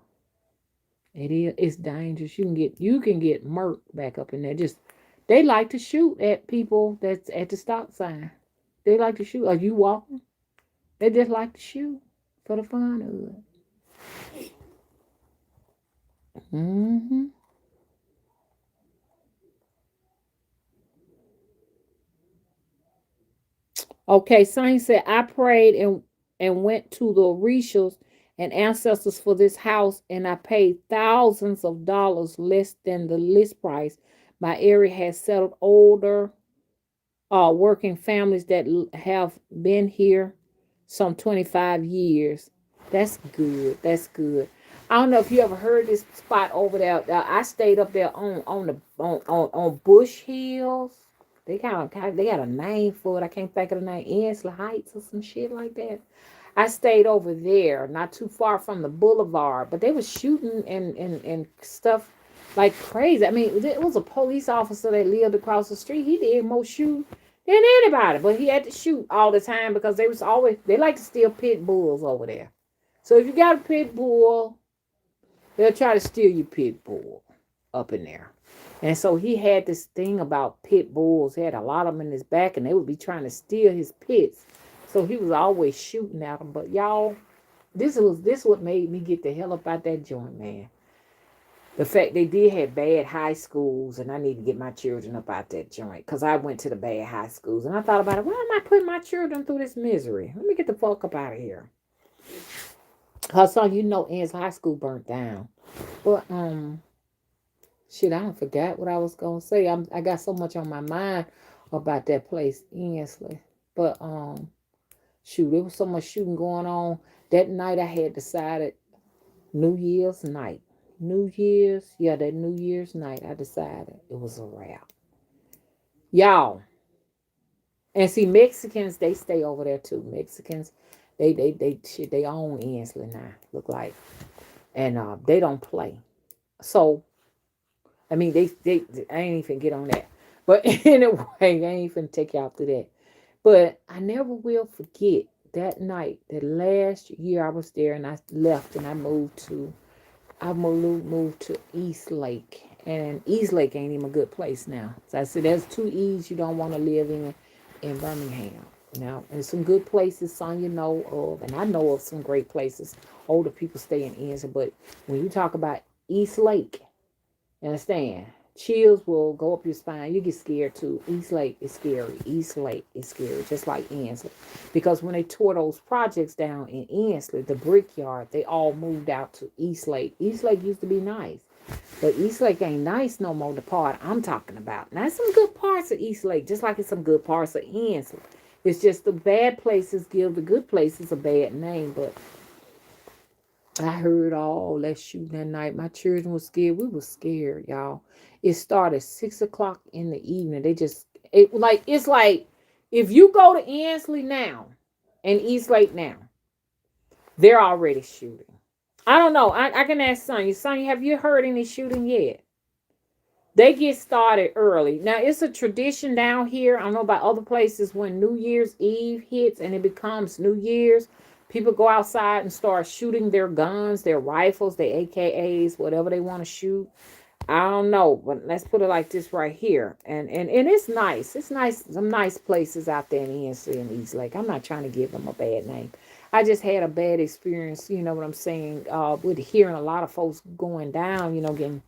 It is. It's dangerous. You can get murked back up in there. They like to shoot at people that's at the stop sign. They like to shoot. Are you walking? They just like to shoot for the fun of it. Mm-hmm. Okay, Saint said, I prayed and went to the Orishas and ancestors for this house, and I paid thousands of dollars less than the list price. My area has settled older working families that have been here some 25 years. That's good. That's good. I don't know if you ever heard this spot over there. I stayed up there on Bush Hills. They got a name for it. I can't think of the name. Ensley Heights or some shit like that. I stayed over there, not too far from the boulevard, but they was shooting and stuff like crazy. I mean, it was a police officer that lived across the street. He did more shooting than anybody, but he had to shoot all the time because they like to steal pit bulls over there. So if you got a pit bull, they'll try to steal your pit bull up in there. And so he had this thing about pit bulls. He had a lot of them in his back, and they would be trying to steal his pits. So he was always shooting at them. But y'all, this what made me get the hell up out that joint, man. The fact they did have bad high schools, and I need to get my children up out that joint because I went to the bad high schools, and I thought about it. Why am I putting my children through this misery? Let me get the fuck up out of here. Cause son, you know, Ann's high school burnt down. But shit, I don't forgot what I was gonna say. I got so much on my mind about that place, Ensley. But shoot, there was so much shooting going on that night. I had decided New Year's night. That New Year's night, I decided it was a wrap. Y'all, and see, Mexicans, they stay over there too. Mexicans, they own Ensley now. Look like, and they don't play. So I mean, they I ain't even get on that. But anyway, I ain't even take y'all through that. But I never will forget that night, that last year I was there, and I left and I moved to East Lake. And East Lake ain't even a good place now. So I said there's two E's you don't want to live in Birmingham. Now, and some good places, some you know of, and I know of some great places. Older people stay in Ensley, but when you talk about East Lake, you understand? Chills will go up your spine. You get scared too. East Lake is scary. East Lake is scary, just like Ensley. Because when they tore those projects down in Ensley, the brickyard, they all moved out to East Lake. East Lake used to be nice. But East Lake ain't nice no more, the part I'm talking about. Now, some good parts of East Lake, just like it's some good parts of Ensley. It's just the bad places give the good places a bad name, but I heard all that shooting that night. My children were scared. We were scared, y'all. It started 6 o'clock in the evening. It's like if you go to Ensley now and East Lake now, they're already shooting. I don't know. I can ask Sonya. Sonya, have you heard any shooting yet? They get started early. Now, it's a tradition down here. I don't know about other places when New Year's Eve hits and it becomes New Year's. People go outside and start shooting their guns, their rifles, their AKAs, whatever they want to shoot. I don't know, but let's put it like this right here. And it's nice. It's nice. Some nice places out there in Ensley and East Lake. I'm not trying to give them a bad name. I just had a bad experience, you know what I'm saying, with hearing a lot of folks going down, you know, getting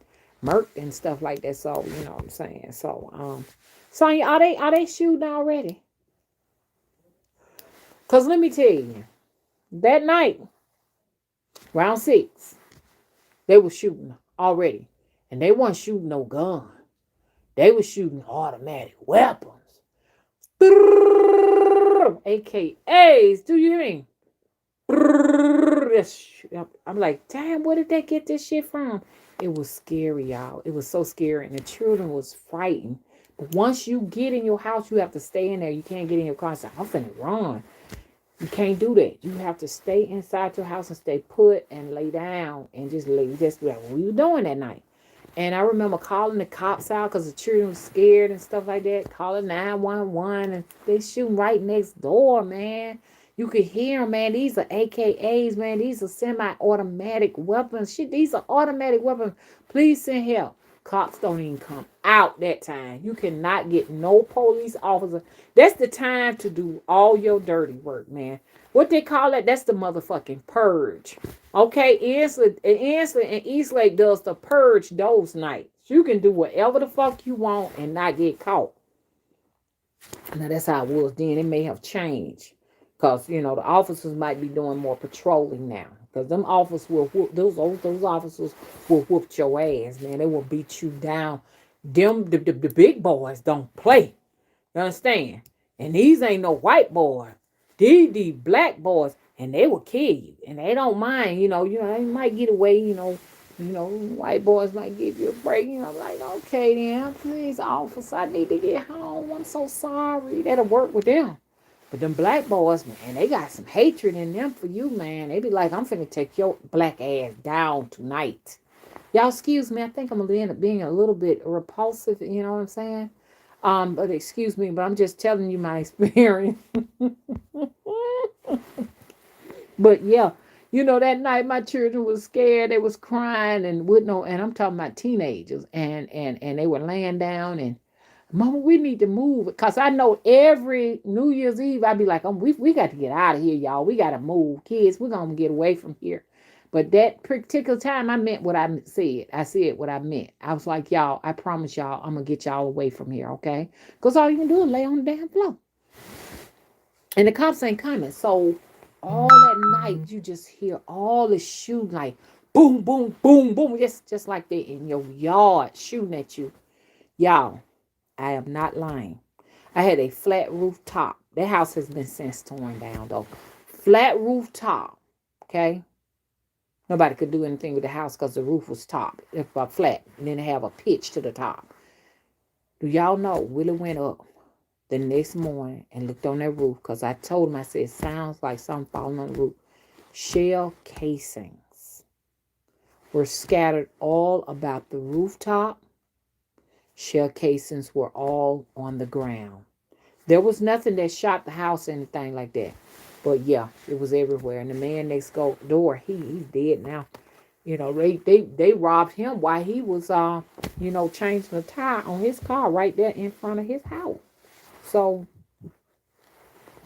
murked and stuff like that. So, you know what I'm saying. So, Sonya, are they shooting already? Because let me tell you, that night, round 6, they were shooting already. And they weren't shooting no gun. They were shooting automatic weapons. AKAs. Do you hear me? I'm like, damn, where did they get this shit from? It was scary, y'all. It was so scary. And the children was frightened. But once you get in your house, you have to stay in there. You can't get in your car and say, I'm finna run. You can't do that. You have to stay inside your house and stay put and lay down and just lay. Just like, what were you doing that night? And I remember calling the cops out because the children were scared and stuff like that. Calling 911 and they shooting right next door, man. You could hear them, man. These are AKAs, man. These are semi-automatic weapons. Shit, these are automatic weapons. Please send help. Cops don't even come out that time. You cannot get no police officer. That's the time to do all your dirty work, man. What they call it, that's the motherfucking purge. Okay, Ansley and East Lake does the purge those nights. You can do whatever the fuck you want and not get caught. Now, that's how it was then. It may have changed. Because, you know, the officers might be doing more patrolling now. Because them officers will whoop, those officers will whoop your ass, man. They will beat you down. The big boys don't play. You understand? And these ain't no white boys. These black boys. and they will kill you, and they don't mind. They might get away. White boys might give you a break. I'm like, okay, then, please, officer, I need to get home. I'm so sorry. That'll work with them. But them black boys, man, they got some hatred in them for you, man. They be like, I'm finna take your black ass down tonight. Y'all, excuse me. I think I'm gonna end up being a little bit repulsive. You know what I'm saying? But excuse me, but I'm just telling you my experience. But yeah, that night my children was scared. They was crying and wouldn't know. And I'm talking about teenagers, and they were laying down and, Mama, we need to move, because I know every New Year's Eve I'd be like, we got to get out of here, y'all. We got to move, kids. We're gonna get away from here. But that particular time, I meant what I said. I said what I meant. I was like, y'all, I promise y'all, I'm gonna get y'all away from here, okay? Because all you can do is lay on the damn floor, and the cops ain't coming. So all that night, you just hear all the shooting, like boom, boom, boom, boom, just like that in your yard, shooting at you, y'all. I am not lying. I had a flat roof top. That house has been since torn down, though. Flat roof top. Okay. Nobody could do anything with the house because the roof was top. It's flat. And then they have a pitch to the top. Do y'all know Willie went up the next morning and looked on that roof, because I told him, I said, it sounds like something falling on the roof. Shell casings were scattered all about the rooftop. Shell casings were all on the ground. There was nothing that shot the house or anything like that. But yeah, it was everywhere. And the man next door, he's dead now. They robbed him while he was changing the tire on his car right there in front of his house. So,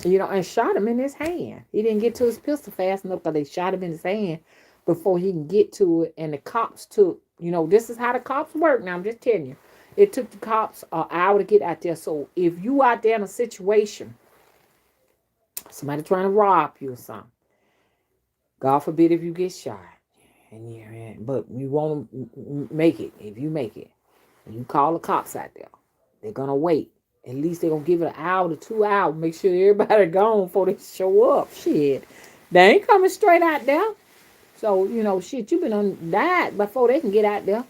and shot him in his hand. He didn't get to his pistol fast enough, but they shot him in his hand before he can get to it. And the cops took, this is how the cops work now. I'm just telling you. It took the cops an hour to get out there. So if you out there in a situation, somebody trying to rob you or something, God forbid if you get shot, but you want to make it. If you make it, and you call the cops out there, they're gonna wait. At least they're gonna give it an hour to 2 hours. Make sure everybody gone before they show up. Shit, they ain't coming straight out there. So shit, you been on that before they can get out there.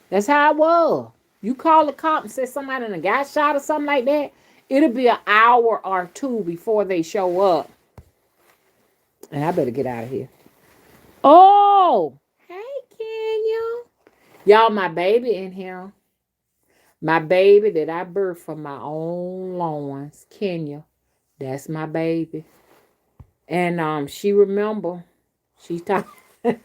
That's how it was. You call the cop and say somebody in a got shot or something like that, it'll be an hour or two before they show up. And I better get out of here. Oh, hey, Kenya. Y'all, my baby in here. My baby that I birthed from my own loins, Kenya. That's my baby. And she remember. She talking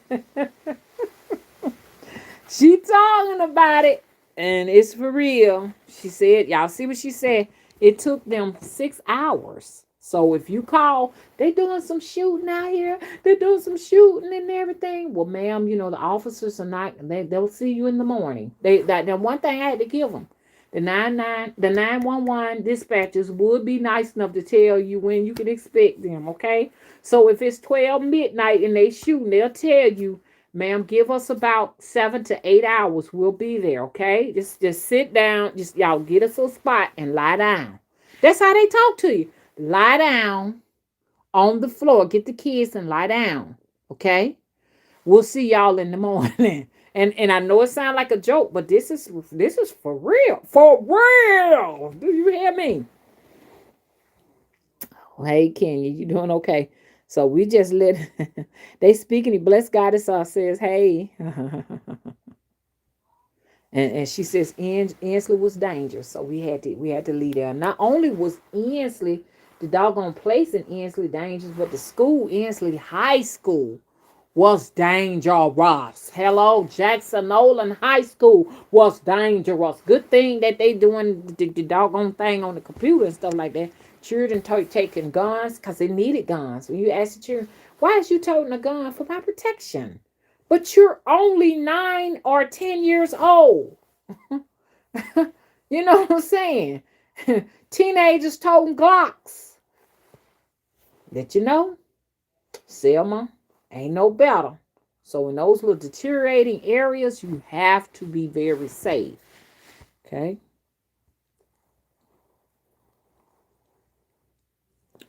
about it. And it's for real. She said, y'all see what she said? It took them 6 hours. So if you call, they doing some shooting out here. They're doing some shooting and everything. Well, ma'am, the officers are not, they'll see you in the morning. That one thing I had to give them. The 911 dispatchers would be nice enough to tell you when you can expect them, okay? So if it's 12 midnight and they shooting, they'll tell you, ma'am, give us about 7 to 8 hours. We'll be there, okay? Just sit down. Just y'all get us a spot and lie down. That's how they talk to you. Lie down on the floor. Get the kids and lie down, okay? We'll see y'all in the morning. And I know it sounds like a joke, but this is for real. For real. Do you hear me? Hey, Kenya, you doing okay? So we just let they speaking. Bless Goddess says, hey. and she says Ensley was dangerous, so we had to leave there. Not only was Ensley, the doggone place in Ensley dangerous, but the school, Ensley High School, was dangerous. Hello, Jackson Nolan High School was dangerous. Good thing that they doing the doggone thing on the computer and stuff like that. Children taking guns because they needed guns. When you ask the children, why is you toting a gun? For my protection. But you're only 9 or 10 years old. You know what I'm saying? Teenagers toting Glocks. Let you know, Selma ain't no better. So in those little deteriorating areas, you have to be very safe. Okay?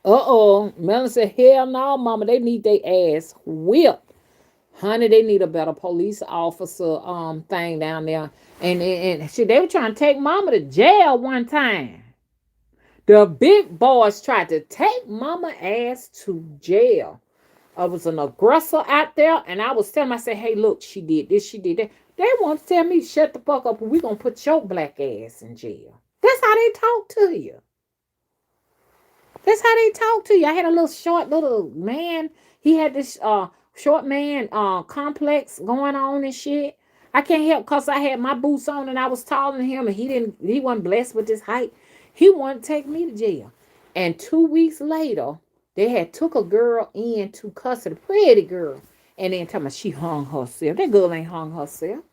Melanie said, hell no, mama, they need their ass whipped. Honey, they need a better police officer thing down there. And shit, they were trying to take mama to jail one time. The big boys tried to take mama ass to jail. I was an aggressor out there, and I was telling them, I said, hey, look, she did this, she did that. They want to tell me, shut the fuck up, and we're going to put your black ass in jail. That's how they talk to you. That's how they talk to you. I had a little short little man. He had this short man complex going on and shit. I can't help because I had my boots on and I was taller than him, and he wasn't blessed with this height. He wanted to take me to jail. And 2 weeks later, they had took a girl in to custody, pretty girl. And then tell me she hung herself. That girl ain't hung herself.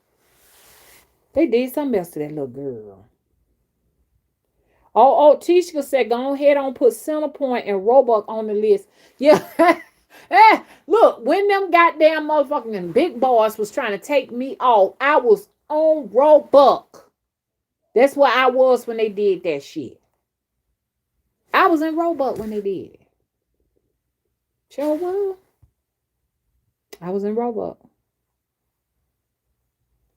They did something else to that little girl. Tisha said, go ahead on put Centerpoint and Roebuck on the list. Yeah. Look, when them goddamn motherfucking big boys was trying to take me off, I was on Roebuck. That's where I was when they did that shit. I was in Roebuck when they did it. Sure was. I was in Roebuck.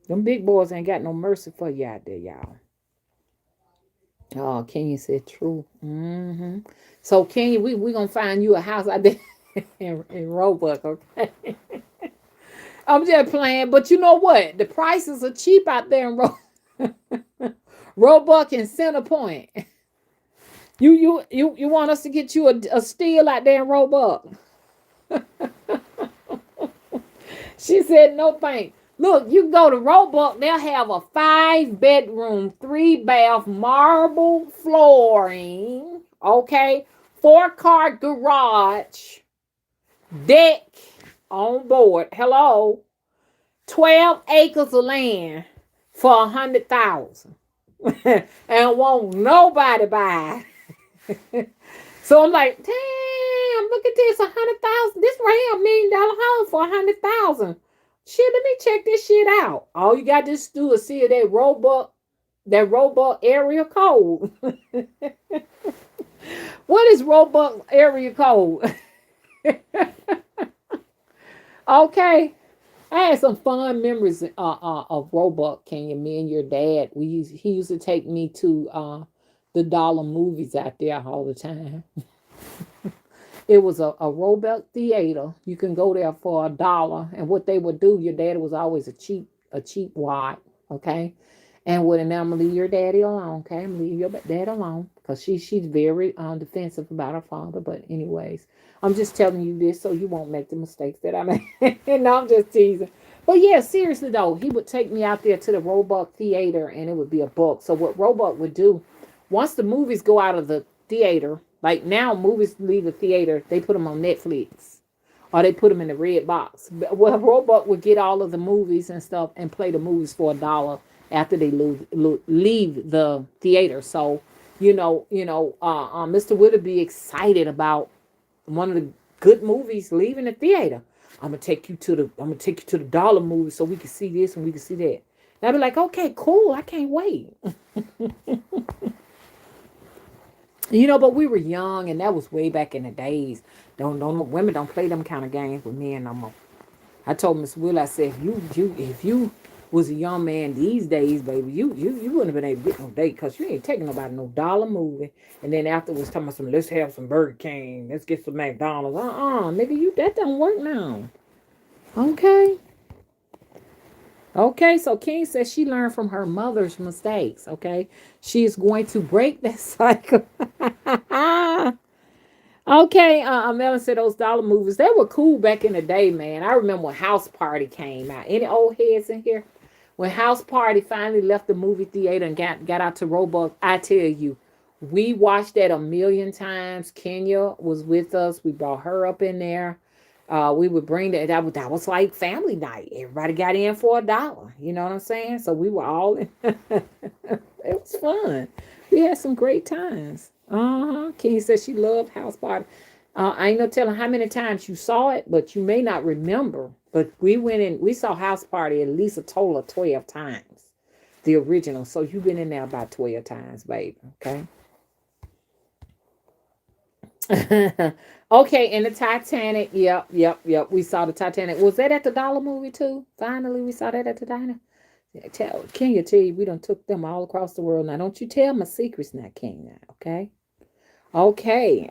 Them big boys ain't got no mercy for you out there, y'all. Oh, Kenya said true. Mm-hmm. So, Kenya, we going to find you a house out there in Roebuck, okay? I'm just playing, but you know what? The prices are cheap out there in Roebuck and Centerpoint. You want us to get you a steal out there in Roebuck? She said, no thanks. Look, you go to Roebuck, they'll have a 5-bedroom, 3-bath, marble flooring, okay? 4-car garage, deck on board. Hello. 12 acres of land for $100,000. And won't nobody buy it. So I'm like, damn, look at this, $100,000. This right here, $1 million house for $100,000. Shit, let me check this shit out. All you got to do is see that Roebuck area code. What is Roebuck area code? Okay. I had some fun memories of Roebuck, Kenya. Me and your dad, he used to take me to the dollar movies out there all the time. It was a Roebuck theater. You can go there for $1. And what they would do, your daddy was always a cheap wad, okay? And I'm gonna leave your daddy alone, okay? I'm gonna leave your dad alone. Because she's very defensive about her father. But anyways, I'm just telling you this so you won't make the mistakes that I made. No, I'm just teasing. But yeah, seriously though, he would take me out there to the Roebuck theater and it would be a book. So what Roebuck would do, once the movies go out of the theater, like now movies leave the theater, they put them on Netflix or they put them in the red box. Well, Roebuck would get all of the movies and stuff and play the movies for $1 after they leave the theater. So, Mr. Wood would be excited about one of the good movies leaving the theater. I'm gonna take you to the dollar movie so we can see this and we can see that. And I'd be like, okay, cool, I can't wait. But we were young, and that was way back in the days. Don't women don't play them kind of games with men no more. I told Miss Will, I said, if you was a young man these days, baby, you wouldn't have been able to get no date because you ain't taking nobody no dollar movie. And then afterwards, talking about let's have some Burger King, let's get some McDonald's. Nigga, that don't work now. Okay. Okay, so King says she learned from her mother's mistakes. Okay, she is going to break that cycle. Okay, Melon said those dollar movies, they were cool back in the day, man. I remember when House Party came out. Any old heads in here? When House Party finally left the movie theater and got out to Roebuck, I tell you, we watched that a million times. Kenya was with us. We brought her up in there. We would bring that was like family night. Everybody got in for $1. You know what I'm saying? So we were all in. It was fun. We had some great times. Kenny said she loved House Party. I ain't no telling how many times you saw it, but you may not remember. But we saw House Party at least a total of 12 times. The original. So you've been in there about 12 times, baby. Okay. Okay, and the Titanic. Yep, yep, yep. We saw the Titanic. Was that at the Dollar Movie too? Finally, we saw that at the diner. Yeah, Kenya, tell you we done took them all across the world. Now, don't you tell my secrets now, Kenya. Okay. Okay.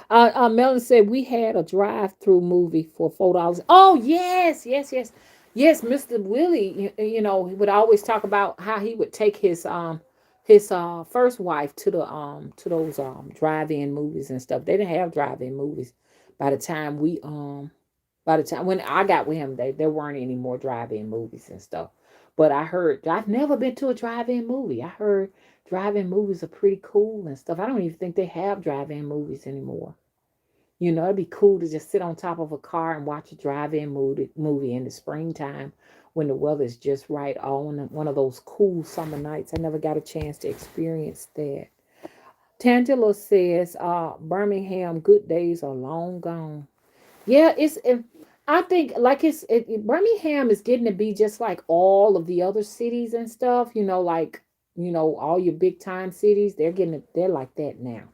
Melon said we had a drive-through movie for $4. Oh yes, yes, yes, yes. Mr. Willie, he would always talk about how he would take his first wife to those drive-in movies and stuff. They didn't have drive-in movies by the time when I got with him. There weren't any more drive-in movies and stuff. But I heard I've never been to a drive-in movie. I heard drive-in movies are pretty cool and stuff. I don't even think they have drive-in movies anymore. It'd be cool to just sit on top of a car and watch a drive-in movie in the springtime when the weather is just right on one of those cool summer nights. I never got a chance to experience that. Tangela says, Birmingham good days are long gone. Yeah, I think like Birmingham is getting to be just like all of the other cities and stuff. Like all your big time cities. They're like that now.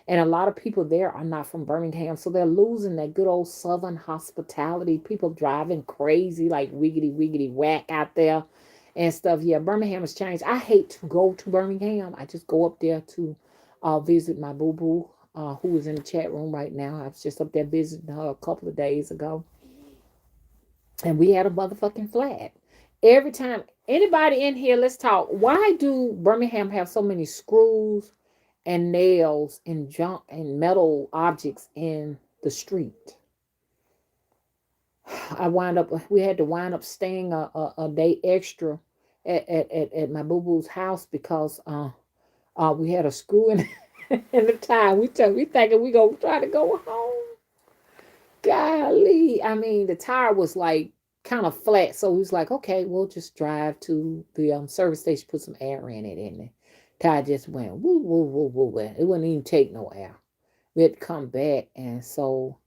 And a lot of people there are not from Birmingham, so they're losing that good old Southern hospitality. People driving crazy, like wiggity wiggity whack out there and stuff. Yeah, Birmingham has changed. I hate to go to Birmingham. I just go up there to visit my boo boo, who is in the chat room right now. I was just up there visiting her a couple of days ago, and we had a motherfucking flat. Every time anybody in here, let's talk. Why do Birmingham have so many screws and nails and junk and metal objects in the street? We had to wind up staying a day extra at my boo boo's house because we had a screw in in the tire. We thinking we gonna try to go home. Golly, I mean the tire was like kind of flat, so we was like, okay, we'll just drive to the service station, put some air in it, and the tire just went woo woo woo woo woo. It wouldn't even take no air. We had to come back, and so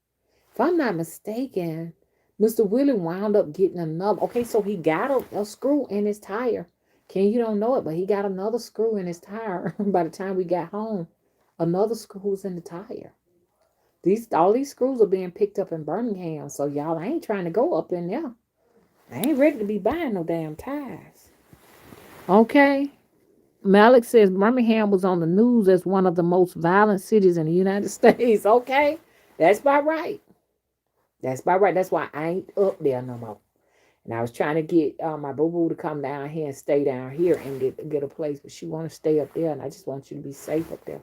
if I'm not mistaken, Mr. Willie wound up getting another. Okay, so he got a screw in his tire. Ken, you don't know it, but he got another screw in his tire. By the time we got home, another screw was in the tire. All these screws are being picked up in Birmingham, so y'all, I ain't trying to go up in there. I ain't ready to be buying no damn tires. Okay. Malik says Birmingham was on the news as one of the most violent cities in the United States. Okay. That's about right. That's about right. That's why I ain't up there no more. And I was trying to get my boo boo to come down here and stay down here and get a place, but she want to stay up there, and I just want you to be safe up there.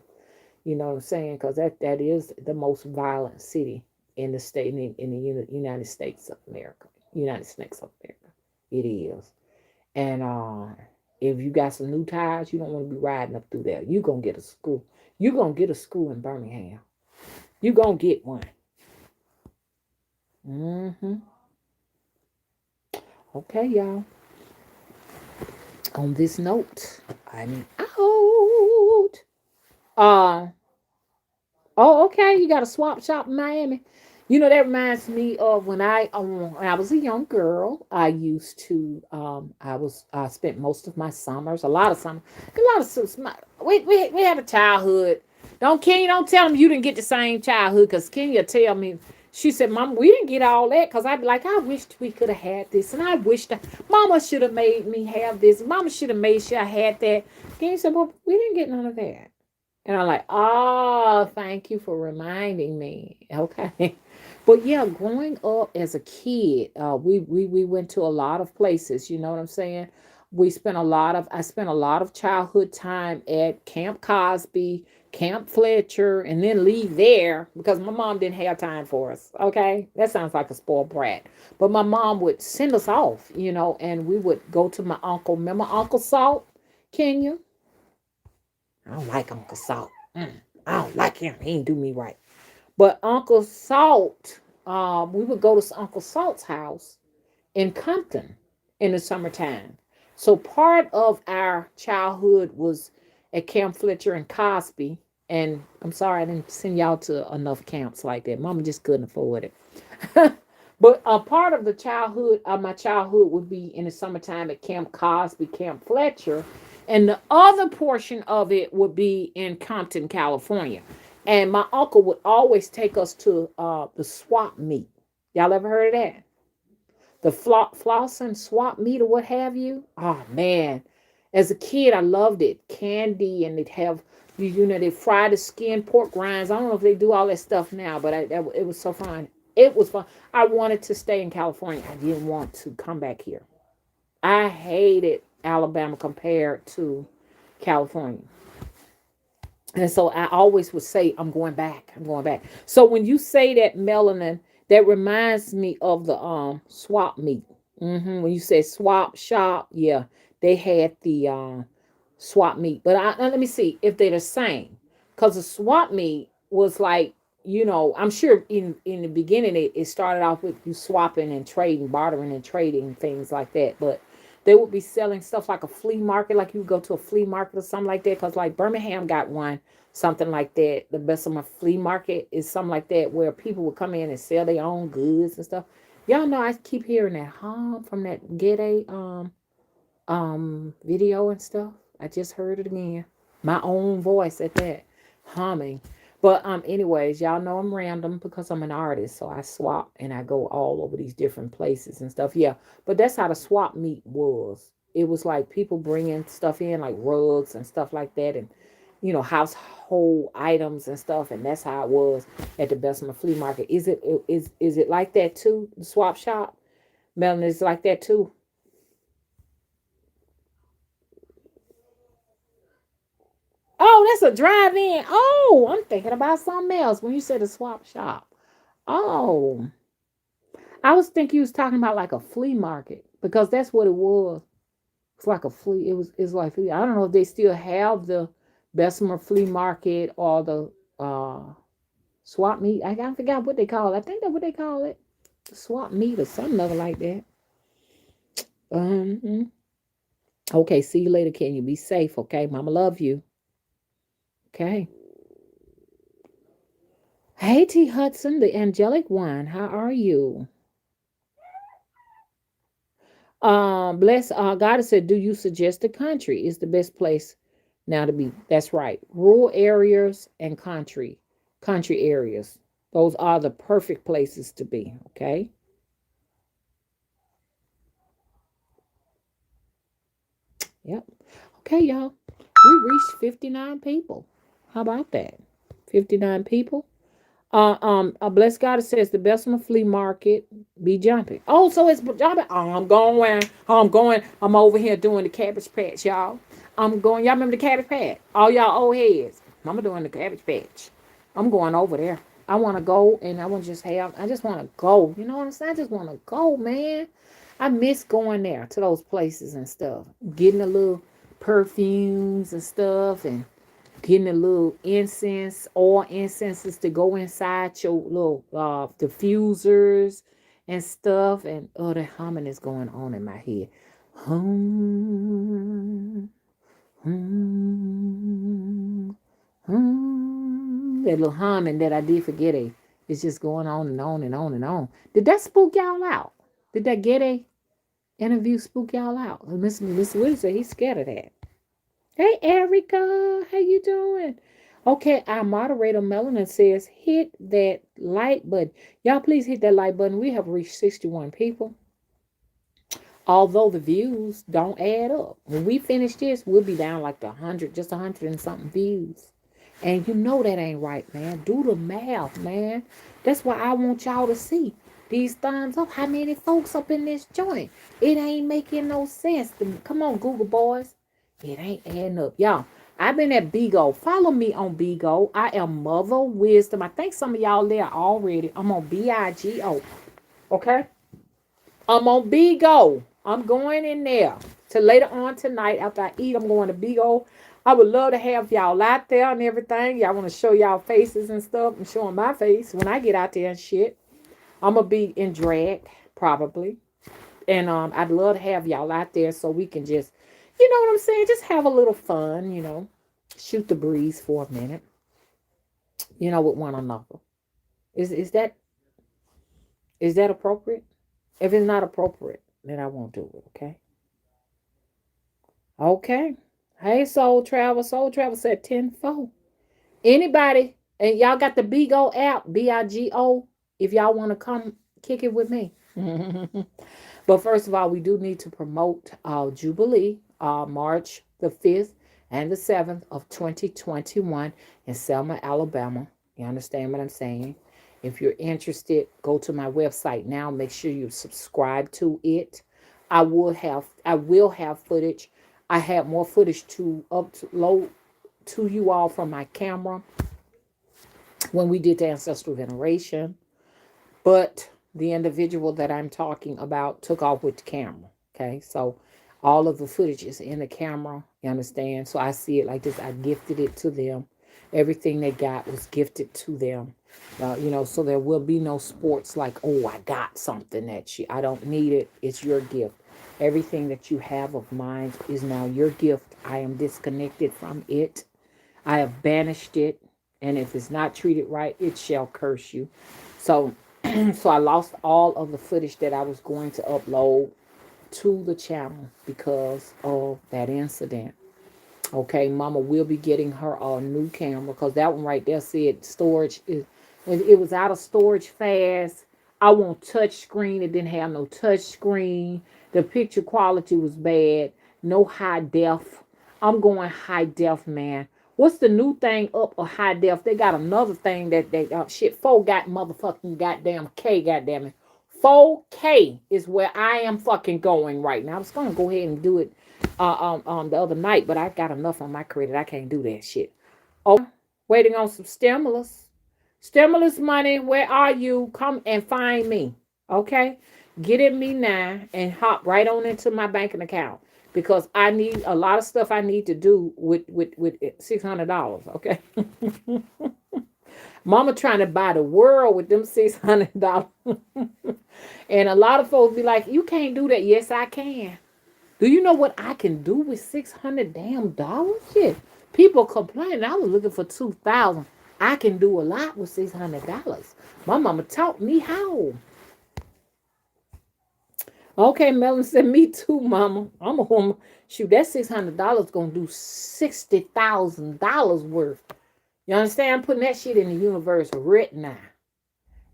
You know what I'm saying? Because that is the most violent city in the state in the United States of America. United States of America. It is. And if you got some new tires, you don't want to be riding up through there. You gonna get a screw. You gonna get a screw in Birmingham. You gonna get one. Mm-hmm. Okay, y'all. On this note, I'm out. Uh oh, okay. You got a swap shop in Miami. That reminds me of when I was a young girl. I spent most of my summers, we had a childhood. Don't tell them you didn't get the same childhood, because Kenya tell me, she said, Mom, we didn't get all that, because I'd be like, I wished we could have had this, and I wished Mama should have made me have this. Mama should have made sure I had that. Kenya said, well, we didn't get none of that. And I'm like, oh, thank you for reminding me. Okay. But yeah, growing up as a kid, we went to a lot of places, you know what I'm saying? I spent a lot of childhood time at Camp Cosby, Camp Fletcher, and then leave there because my mom didn't have time for us. Okay. That sounds like a spoiled brat. But my mom would send us off, and we would go to my uncle. Remember Uncle Salt, Kenya? I don't like Uncle Salt. I don't like him. He ain't do me right. But Uncle Salt, we would go to Uncle Salt's house in Compton in the summertime. So part of our childhood was at Camp Fletcher and Cosby. And I'm sorry I didn't send y'all to enough camps like that. Mama just couldn't afford it. But a part of my childhood would be in the summertime at Camp Cosby, Camp Fletcher. And the other portion of it would be in Compton, California. And my uncle would always take us to the swap meet. Y'all ever heard of that? The floss and swap meet or what have you. Oh man, as a kid, I loved it. Candy, and they'd have they fry the skin pork rinds. I don't know if they do all that stuff now, but it was so fun. It was fun. I wanted to stay in California. I didn't want to come back here. I hated Alabama compared to California. And so I always would say, I'm going back. I'm going back. So when you say that melanin, that reminds me of the swap meet. When you say swap shop, yeah, they had the swap meet. But let me see if they're the same. Because the swap meet was like, I'm sure in the beginning it started off with you swapping and trading, bartering and trading, things like that. But they would be selling stuff like a flea market, like you go to a flea market or something like that. Because like Birmingham got one, something like that. The Bessemer flea market is something like that where people would come in and sell their own goods and stuff. Y'all know I keep hearing that hum from that Ghede video and stuff. I just heard it again. My own voice at that, humming. But anyways, y'all know I'm random because I'm an artist, so I swap and I go all over these different places and stuff. Yeah, but that's how the swap meet was. It was like people bringing stuff in, like rugs and stuff like that, and household items and stuff, and that's how it was at the Bessemer Flea Market. Is it like that too? The swap shop, Melanie, is like that too. Oh, that's a drive-in. Oh, I'm thinking about something else when you said a swap shop. Oh, I was thinking you was talking about like a flea market because that's what it was. It's like a flea. It's like flea. I don't know if they still have the Bessemer flea market or the swap meet. I forgot what they call it. I think that's what they call it. Swap meet or something other like that. Um. Okay. See you later. Can you be safe? Okay. Mama love you. Okay. Hey T Hudson, the angelic one. How are you? Bless God said, do you suggest the country is the best place now to be? That's right. Rural areas and country areas. Those are the perfect places to be. Okay. Yep. Okay, y'all. We reached 59 people. How about that? 59 people. Bless God it says the best on the flea market be jumping. Oh, so it's jumping. Oh, I'm going. I'm going. I'm over here doing the cabbage patch, y'all. I'm going. Y'all remember the cabbage patch? All y'all old heads. I'm doing the cabbage patch. I'm going over there. I want to go and I want to just have. I just want to go. You know what I'm saying? I just want to go, man. I miss going there to those places and stuff. Getting a little perfumes and stuff and getting a little incense or incenses to go inside your little diffusers and stuff. And the humming is going on in my head. Hum, hum, hum. That little humming that I did forget it. It's just going on and on and on and on. Did that spook y'all out? Did that get a interview spook y'all out? Mr. Willie said he's scared of that. Hey Erica, how you doing? Okay, our moderator Melanin says hit that like button. Y'all please hit that like button. We have reached 61 people. Although the views don't add up. When we finish this, we'll be down like 100, just 100 and something views. And you know that ain't right, man. Do the math, man. That's why I want y'all to see these thumbs up. How many folks up in this joint? It ain't making no sense. Come on, Google boys. It ain't adding up. Y'all, I've been at Bigo. Follow me on Bigo. I am Mother Wisdom. I think some of y'all there already. I'm on BIGO. Okay? I'm on Bigo. I'm going in there. To later on tonight after I eat, I'm going to Bigo. I would love to have y'all out there and everything. Y'all want to show y'all faces and stuff. I'm showing my face when I get out there and shit. I'm going to be in drag, probably. And I'd love to have y'all out there so we can just, you know what I'm saying? Just have a little fun, shoot the breeze for a minute, with one another. Is that appropriate? If it's not appropriate, then I won't do it, okay? Okay. Hey, Soul Travel. Soul Travel said 10-4. Anybody, and y'all got the Bigo app, Bigo, if y'all want to come kick it with me. But first of all, we do need to promote Jubilee, March the 5th and the 7th of 2021 in Selma, Alabama. You understand what I'm saying? If you're interested, go to my website now. Make sure you subscribe to it. I will have footage. I have more footage to upload to you all from my camera when we did the ancestral veneration. But the individual that I'm talking about took off with the camera. Okay, so all of the footage is in the camera. You understand? So I see it like this. I gifted it to them. Everything they got was gifted to them. So there will be no sports like, oh, I got something that you, I don't need it. It's your gift. Everything that you have of mine is now your gift. I am disconnected from it. I have banished it. And if it's not treated right, it shall curse you. So so I lost all of the footage that I was going to upload to the channel because of that incident. Okay, Mama will be getting her a new camera because that one right there said storage is. It was out of storage fast. I want touch screen. It didn't have no touch screen. The picture quality was bad. No high def. I'm going high def, man. What's the new thing up a high def? They got another thing that they shit. 4 got motherfucking goddamn K. Goddamn it. 4K is where I am fucking going right now. I was gonna go ahead and do it the other night, but I got enough on my credit. I can't do that shit. Oh, waiting on some stimulus. Stimulus money, where are you? Come and find me. Okay? Get at me now and hop right on into my banking account because I need a lot of stuff I need to do with $600. Okay? Mama trying to buy the world with them $600. And a lot of folks be like, you can't do that. Yes, I can. Do you know what I can do with $600 damn dollars? Shit. People complain. I was looking for 2,000. I can do a lot with $600. My mama taught me how. Okay, Melon said, me too, mama. I'm a woman. Shoot, that $600 gonna do $60,000 worth. You understand? I'm putting that shit in the universe right now.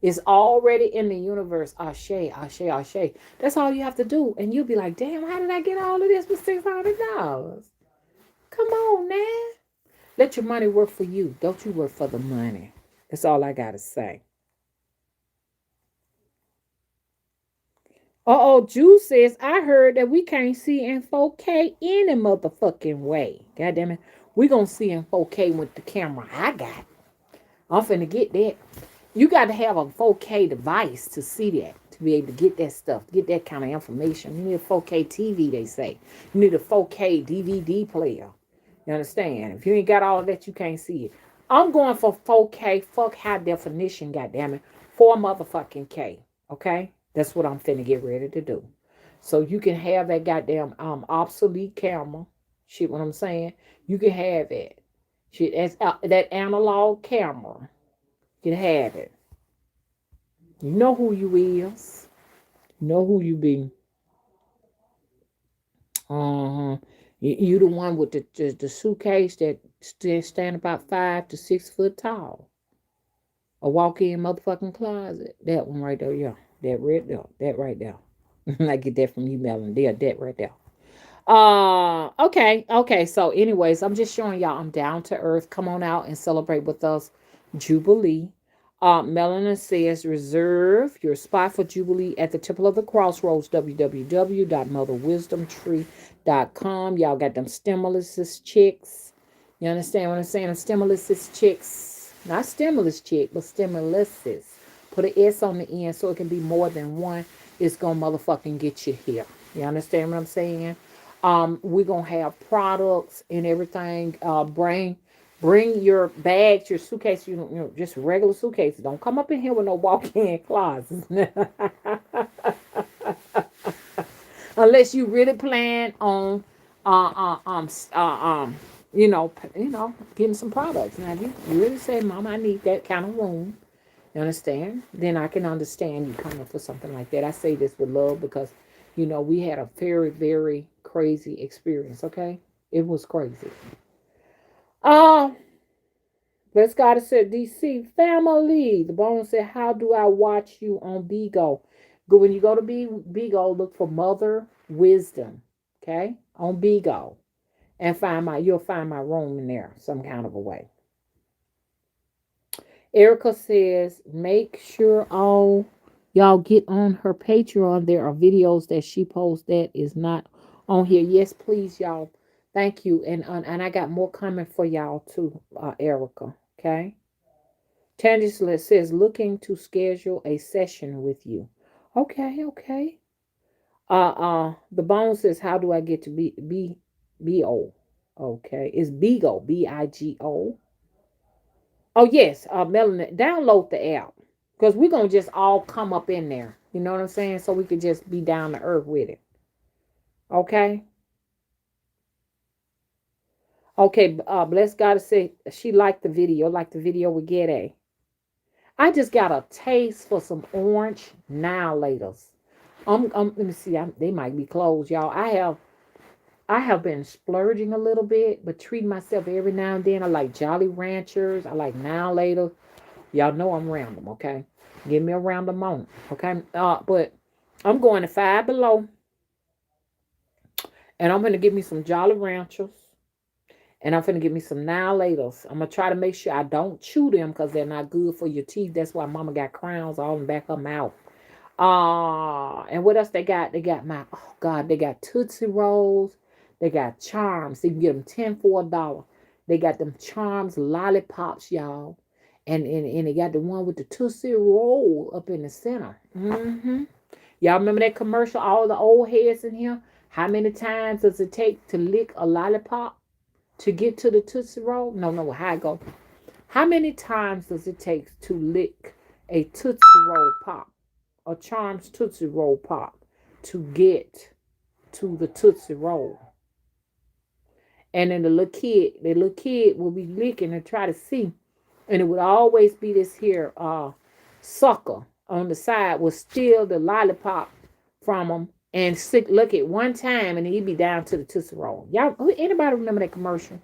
It's already in the universe. Ashe, ashe, ashe. That's all you have to do. And you'll be like, damn, how did I get all of this with $600? Come on, man. Let your money work for you. Don't you work for the money. That's all I got to say. Juice says, I heard that we can't see in 4K any motherfucking way. God damn it. We going to see in 4K with the camera I got. I'm finna get that. You got to have a 4K device to see that, to be able to get that stuff, get that kind of information. You need a 4K TV, they say. You need a 4K DVD player. You understand? If you ain't got all of that, you can't see it. I'm going for 4K, fuck high definition, goddammit, 4 motherfucking K. Okay? That's what I'm finna get ready to do. So you can have that goddamn obsolete camera. Shit, what I'm saying? You can have it. Shit, that's that analog camera. You can have it. You know who you is. You know who you be. Uh-huh. You the one with the suitcase that stand about 5 to 6 foot tall. A walk-in motherfucking closet. That one right there, yeah. That right there. That right there. I get that from you, Melon. Yeah, that right there. Okay. So, anyways, I'm just showing y'all I'm down to earth. Come on out and celebrate with us, Jubilee. Melanie says, reserve your spot for Jubilee at the Temple of the Crossroads, www.motherwisdomtree.com. Y'all got them stimulus chicks. You understand what I'm saying? Stimulus chicks. Not stimulus chick, but stimuluses. Put an S on the end so it can be more than one. It's going to motherfucking get you here. You understand what I'm saying? We're going to have products and everything. Bring your bags, your suitcase, just regular suitcases. Don't come up in here with no walk-in closets. Unless you really plan on, getting some products. Now, if you really say, Mom, I need that kind of room, you understand? Then I can understand you coming for something like that. I say this with love because, we had a very, very crazy experience, okay? It was crazy. Uh, Bless God, it said DC family. The bone said, how do I watch you on Bigo? Go when you go to Bigo, look for Mother Wisdom. Okay? On Bigo. And you'll find my room in there some kind of a way. Erica says, make sure all y'all get on her Patreon. There are videos that she posts that is not on here. Yes, please, y'all. Thank you. And I got more coming for y'all too, Erica. Okay. Tangela says, looking to schedule a session with you. Okay, okay. The bone says, how do I get to B-O? Okay. It's Bigo, Bigo. Oh yes, Melanie, download the app. Because we're gonna just all come up in there. You know what I'm saying? So we could just be down to earth with it. Okay? Okay, bless God to say she liked the video, like the video with Ghede. I just got a taste for some orange now laters. Let me see. They might be closed, y'all. I have been splurging a little bit, but treating myself every now and then. I like Jolly Ranchers. I like now later. Y'all know I'm around them, okay? Give me a round a moment, okay? But I'm going to Five Below, and I'm gonna give me some Jolly Ranchers, and I'm gonna give me some now laters. I'm gonna try to make sure I don't chew them because they're not good for your teeth. That's why Mama got crowns all in the back of her mouth. And what else they got? They got oh God, they got Tootsie Rolls. They got Charms. So you can get them 10 for $1. They got them Charms lollipops, y'all. And they got the one with the Tootsie Roll up in the center. Mm-hmm. Y'all remember that commercial? All the old heads in here. How many times does it take to lick a lollipop to get to the Tootsie Roll? No, how I go? How many times does it take to lick a Tootsie Roll pop? A Charms Tootsie Roll pop to get to the Tootsie Roll. And then the little kid will be licking and try to see. And it would always be this here sucker on the side will steal the lollipop from him and look at one time and he'd be down to the Tootsie Roll. Y'all, anybody remember that commercial?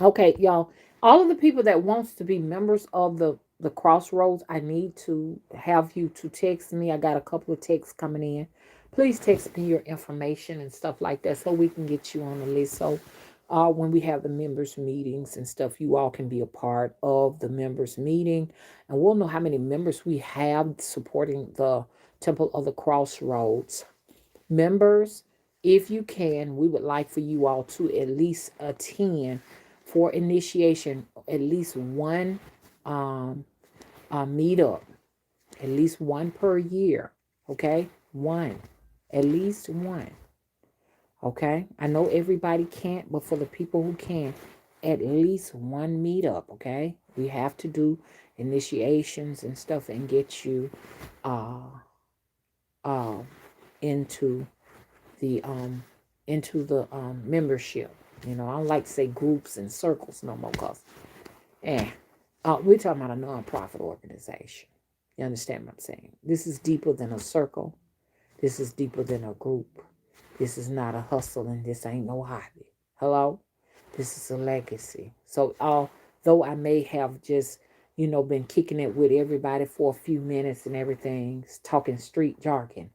Okay, y'all. All of the people that wants to be members of the Crossroads, I need to have you to text me. I got a couple of texts coming in. Please text me your information and stuff like that so we can get you on the list. So when we have the members meetings and stuff, you all can be a part of the members meeting. And we'll know how many members we have supporting the Temple of the Crossroads. Members, if you can, we would like for you all to at least attend for initiation at least one meetup, at least one per year. Okay, one, at least one. Okay, I know everybody can't, but for the people who can, at least one meetup. Okay, we have to do initiations and stuff and get you into the membership. You know, I don't like to say groups and circles no more because we're talking about a non-profit organization. You understand what I'm saying? This is deeper than a circle. This is deeper than a group. This is not a hustle and this ain't no hobby. Hello? This is a legacy. So although I may have just, been kicking it with everybody for a few minutes and everything, talking street jargon,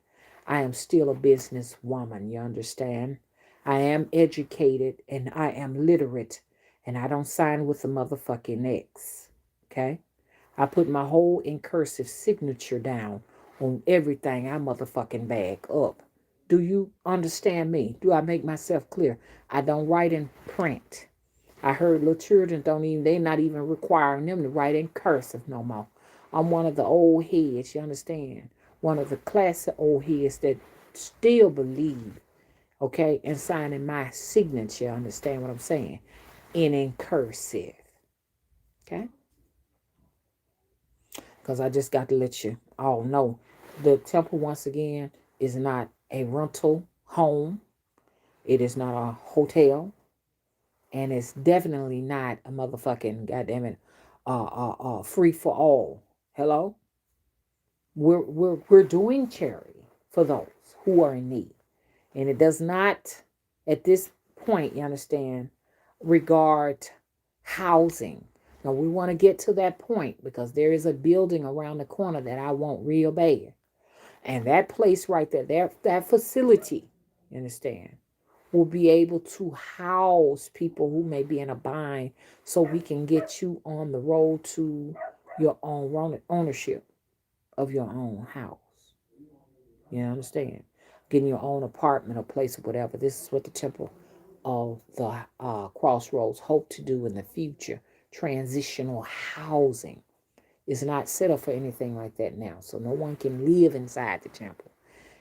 I am still a businesswoman, you understand? I am educated and I am literate and I don't sign with the motherfucking X. Okay? I put my whole in cursive signature down on everything I motherfucking bag up. Do you understand me? Do I make myself clear? I don't write in print. I heard little children they're not even requiring them to write in cursive no more. I'm one of the old heads, you understand? One of the classic old heads that still believe, okay, in signing my signature, understand what I'm saying? In cursive. Okay? Because I just got to let you all know the temple, once again, is not a rental home. It is not a hotel. And it's definitely not a motherfucking, goddamn it, free for all. Hello? We're doing charity for those who are in need. And it does not, at this point, you understand, regard housing. Now we want to get to that point because there is a building around the corner that I want real bad. And that place right there, that facility, you understand, will be able to house people who may be in a bind so we can get you on the road to your own ownership of your own house. You understand? Getting your own apartment or place or whatever. This is what the Temple of the Crossroads hope to do in the future. Transitional housing is not set up for anything like that now. So no one can live inside the temple.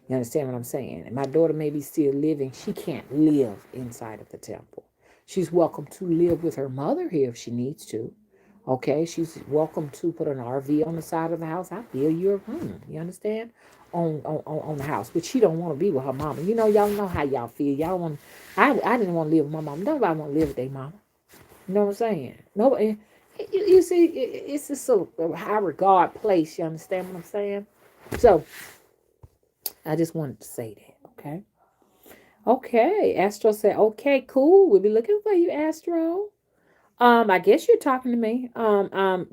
You understand what I'm saying? And my daughter may be still living. She can't live inside of the temple. She's welcome to live with her mother here if she needs to. Okay, she's welcome to put an RV on the side of the house. I feel your room. You understand? On the house, but she don't want to be with her mama. You know, y'all know how y'all feel. Y'all want. I didn't want to live with my mama. Nobody want to live with their mama. You know what I'm saying? Nobody. You see, it's just a high regard place. You understand what I'm saying? So I just wanted to say that. Okay. Okay. Astro said, "Okay, cool. We'll be looking for you, Astro." I guess you're talking to me.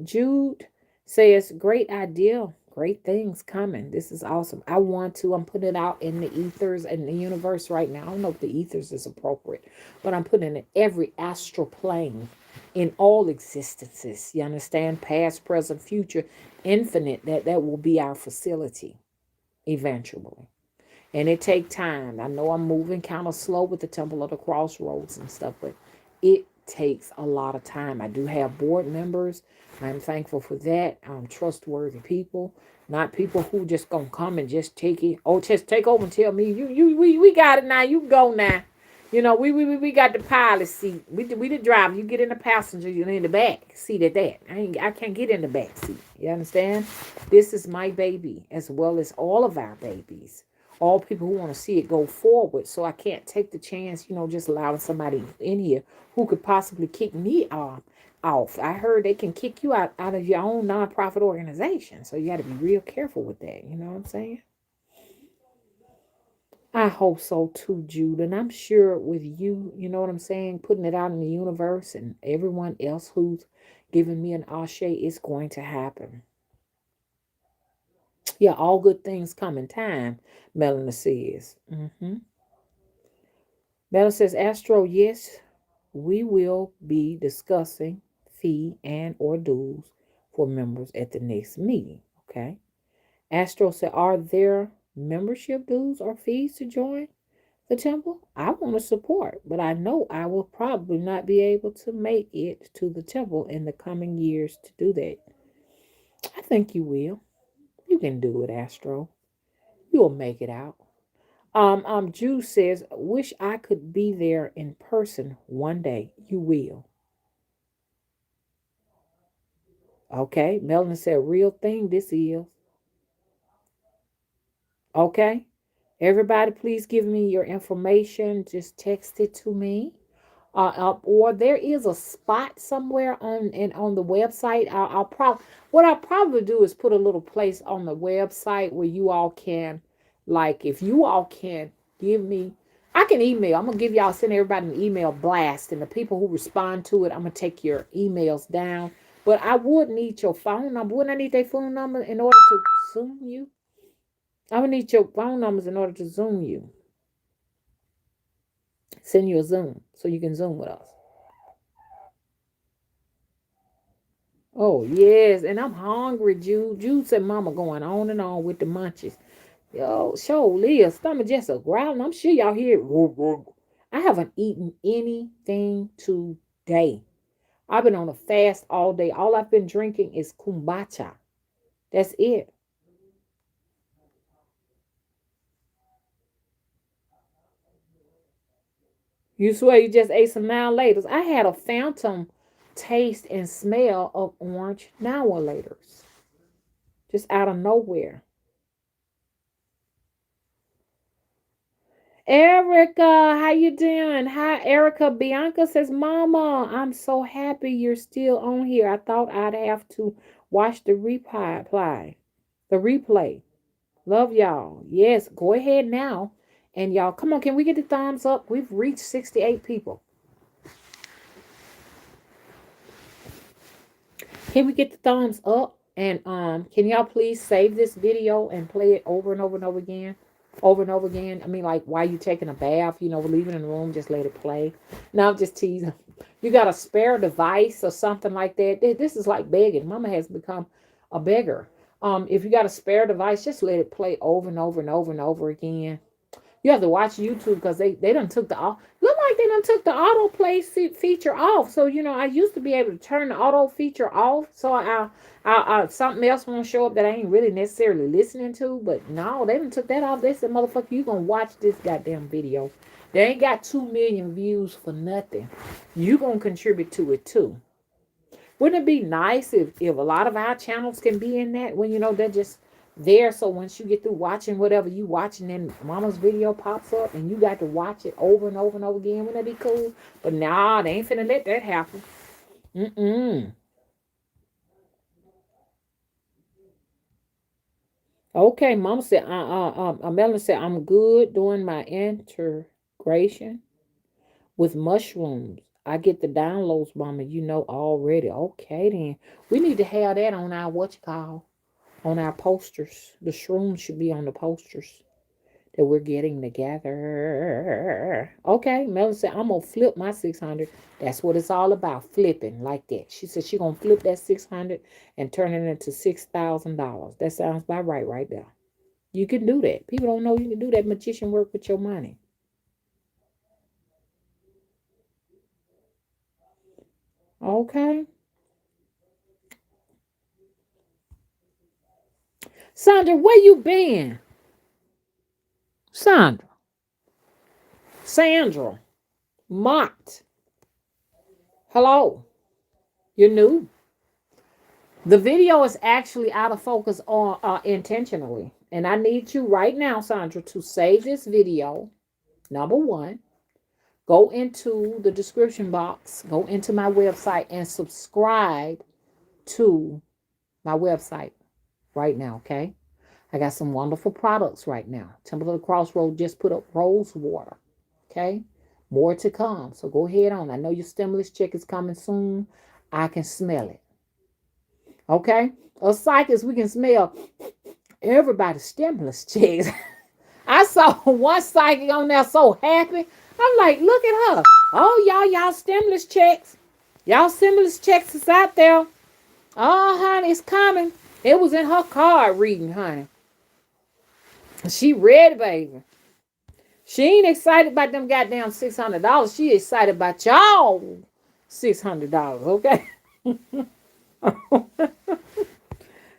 Jude says, great idea. Great things coming. This is awesome. I'm putting it out in the ethers and the universe right now. I don't know if the ethers is appropriate, but I'm putting it in every astral plane in all existences. You understand? Past, present, future, infinite. That will be our facility eventually. And it take time. I know I'm moving kind of slow with the Temple of the Crossroads and stuff, but it takes a lot of time. I do have board members. I'm thankful for that. Trustworthy people, not people who just gonna come and just take it. Oh, just take over and tell me we got it now. You go now. You know, we got the pilot seat. We the driver. You get in the passenger. You're in the back seat at that. I can't get in the back seat. You understand? This is my baby as well as all of our babies. All people who want to see it go forward. So I can't take the chance, just allowing somebody in here who could possibly kick me off. I heard they can kick you out of your own nonprofit organization. So you got to be real careful with that. You know what I'm saying? I hope so too, Jude. And I'm sure with you, you know what I'm saying, putting it out in the universe and everyone else who's giving me an ashe, it's going to happen. Yeah, all good things come in time, Melanie says. Melanie says, Astro, yes, we will be discussing fee and or dues for members at the next meeting. Okay. Astro said, are there membership dues or fees to join the temple? I want to support, but I know I will probably not be able to make it to the temple in the coming years to do that. I think you will. You can do it, Astro. You'll make it out. Jude says, wish I could be there in person one day. You will. Okay. Melanie said, real thing this is. Okay. Everybody, please give me your information. Just text it to me. Or there is a spot somewhere on the website. I'll probably do is put a little place on the website where you all can, like, if you all can give me, I can email. I'm gonna send everybody an email blast, and the people who respond to it, I'm gonna take your emails down. But I would need your phone number. Wouldn't I need their phone number in order to Zoom you? I would need your phone numbers in order to Zoom you. Send you a Zoom so you can Zoom with us. Oh, yes. And I'm hungry, Jude. Jude said mama going on and on with the munchies. Yo, show Leah, stomach just a growling. I'm sure y'all hear it. I haven't eaten anything today. I've been on a fast all day. All I've been drinking is kombucha. That's it. You swear you just ate some now laters. I had a phantom taste and smell of orange now laters. Just out of nowhere. Erica, how you doing? Hi, Erica. Bianca says, Mama, I'm so happy you're still on here. I thought I'd have to watch the replay. The replay. Love y'all. Yes, go ahead now And y'all, come on, can we get the thumbs up? We've reached 68 people. Can we get the thumbs up? And can y'all please save this video and play it over and over and over again? Over and over again. I mean, like while you taking a bath, you know, leaving in the room, just let it play. No, I'm just teasing. You got a spare device or something like that. This is like begging. Mama has become a beggar. If you got a spare device, just let it play over and over and over and over again. You have to watch YouTube because they done took the look like they done took the autoplay feature off. So you know, I used to be able to turn the auto feature off, so I something else won't show up that I ain't really necessarily listening to. But no, they done took that off. They said, "Motherfucker, you gonna watch this goddamn video? They ain't got 2 million views for nothing. You gonna contribute to it too." Wouldn't it be nice if a lot of our channels can be in that when you know they're just there, so once you get through watching whatever you watching, then mama's video pops up and you got to watch it over and over and over again? Wouldn't that be cool? But nah, they ain't finna let that happen. Okay, mama said, Melanie said, I'm good doing my integration with mushrooms. I get the downloads, mama, you know already. Okay, then. We need to have that on our on our posters. The shrooms should be on the posters that we're getting together. Okay, Melanie said, I'm going to flip my 600. That's what it's all about, flipping like that. She said she going to flip that 600 and turn it into $6,000. That sounds about right there. You can do that. People don't know you can do that magician work with your money. Okay. Sandra, where you been? Sandra. Mott. Hello. You're new. The video is actually out of focus on intentionally. And I need you right now, Sandra, to save this video. Number one, go into the description box, go into my website and subscribe to my website right now, okay? I got some wonderful products right now. Temple of the Crossroad just put up rose water, okay? More to come. So go ahead on. I know your stimulus check is coming soon. I can smell it. Okay? Us psychics, we can smell everybody's stimulus checks. I saw one psychic on there so happy. I'm like, look at her. Oh, y'all stimulus checks. Y'all stimulus checks is out there. Oh, honey, it's coming. It was in her card reading, honey. She read, baby. She ain't excited about them goddamn $600. She excited about y'all $600, okay?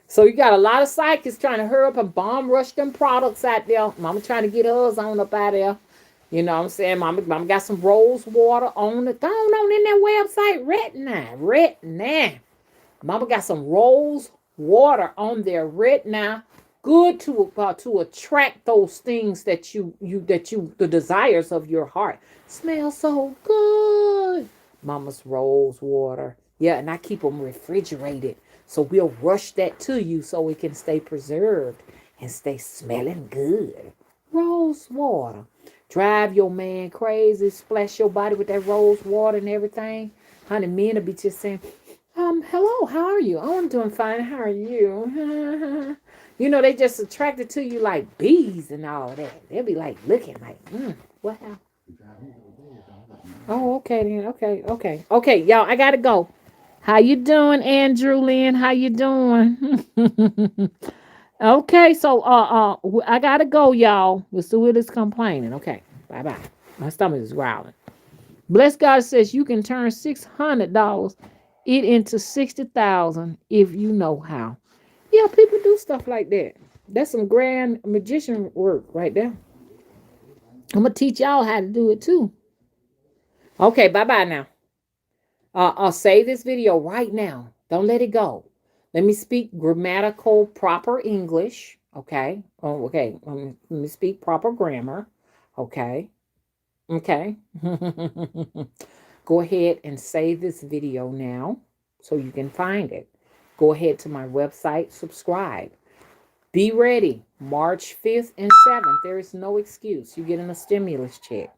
So you got a lot of psychics trying to hurry up and bomb rush them products out there. Mama trying to get hers on up out there. You know what I'm saying? Mama got some rose water on it. Go on in that website right now. Mama got some rose water on there right now. Good to attract those things that the desires of your heart. Smells so good. Mama's rose water. Yeah, and I keep them refrigerated. So we'll rush that to you so it can stay preserved and stay smelling good. Rose water. Drive your man crazy. Splash your body with that rose water and everything. Honey, men will be just saying, hello, how are you? Oh, I'm doing fine. How are you? You know, they just attracted to you like bees and all that. They'll be like looking like, what happened? Oh, okay then. Okay, y'all, I gotta go. How you doing, Andrew Lynn? How you doing? Okay, so I gotta go, y'all. Mr. Willis complaining. Okay, bye. My stomach is growling. Bless God says you can turn $600 it into 60,000 if you know how. Yeah, people do stuff like that. That's some grand magician work right there. I'm gonna teach y'all how to do it too. Okay, bye now. I'll save this video right now. Don't let it go. Let me speak grammatical proper English. Okay. Oh, okay. Let me speak proper grammar. Okay. Okay. Go ahead and save this video now so you can find it. Go ahead to my website, subscribe. Be ready. March 5th and 7th. There is no excuse. You're getting a stimulus check.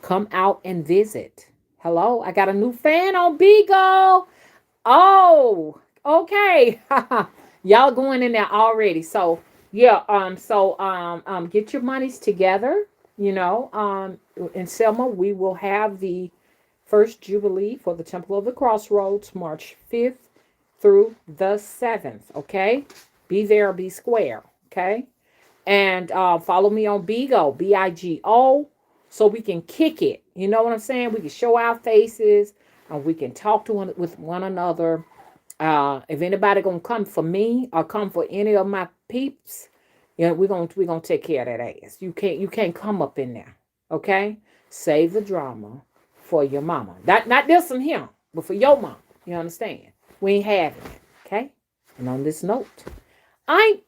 Come out and visit. Hello, I got a new fan on Bigo. Oh, okay. Y'all going in there already. So yeah, get your monies together. In Selma, we will have the first Jubilee for the Temple of the Crossroads, March 5th through the 7th. Okay, be there, be square. Okay, and follow me on Bigo, Bigo, so we can kick it. You know what I'm saying? We can show our faces and we can talk with one another. If anybody gonna come for me or come for any of my peeps, we're gonna take care of that ass. You can't come up in there. Okay? Save the drama for your mama. Not this and him, but for your mom. You understand? We ain't having it. Okay? And on this note, I'm out.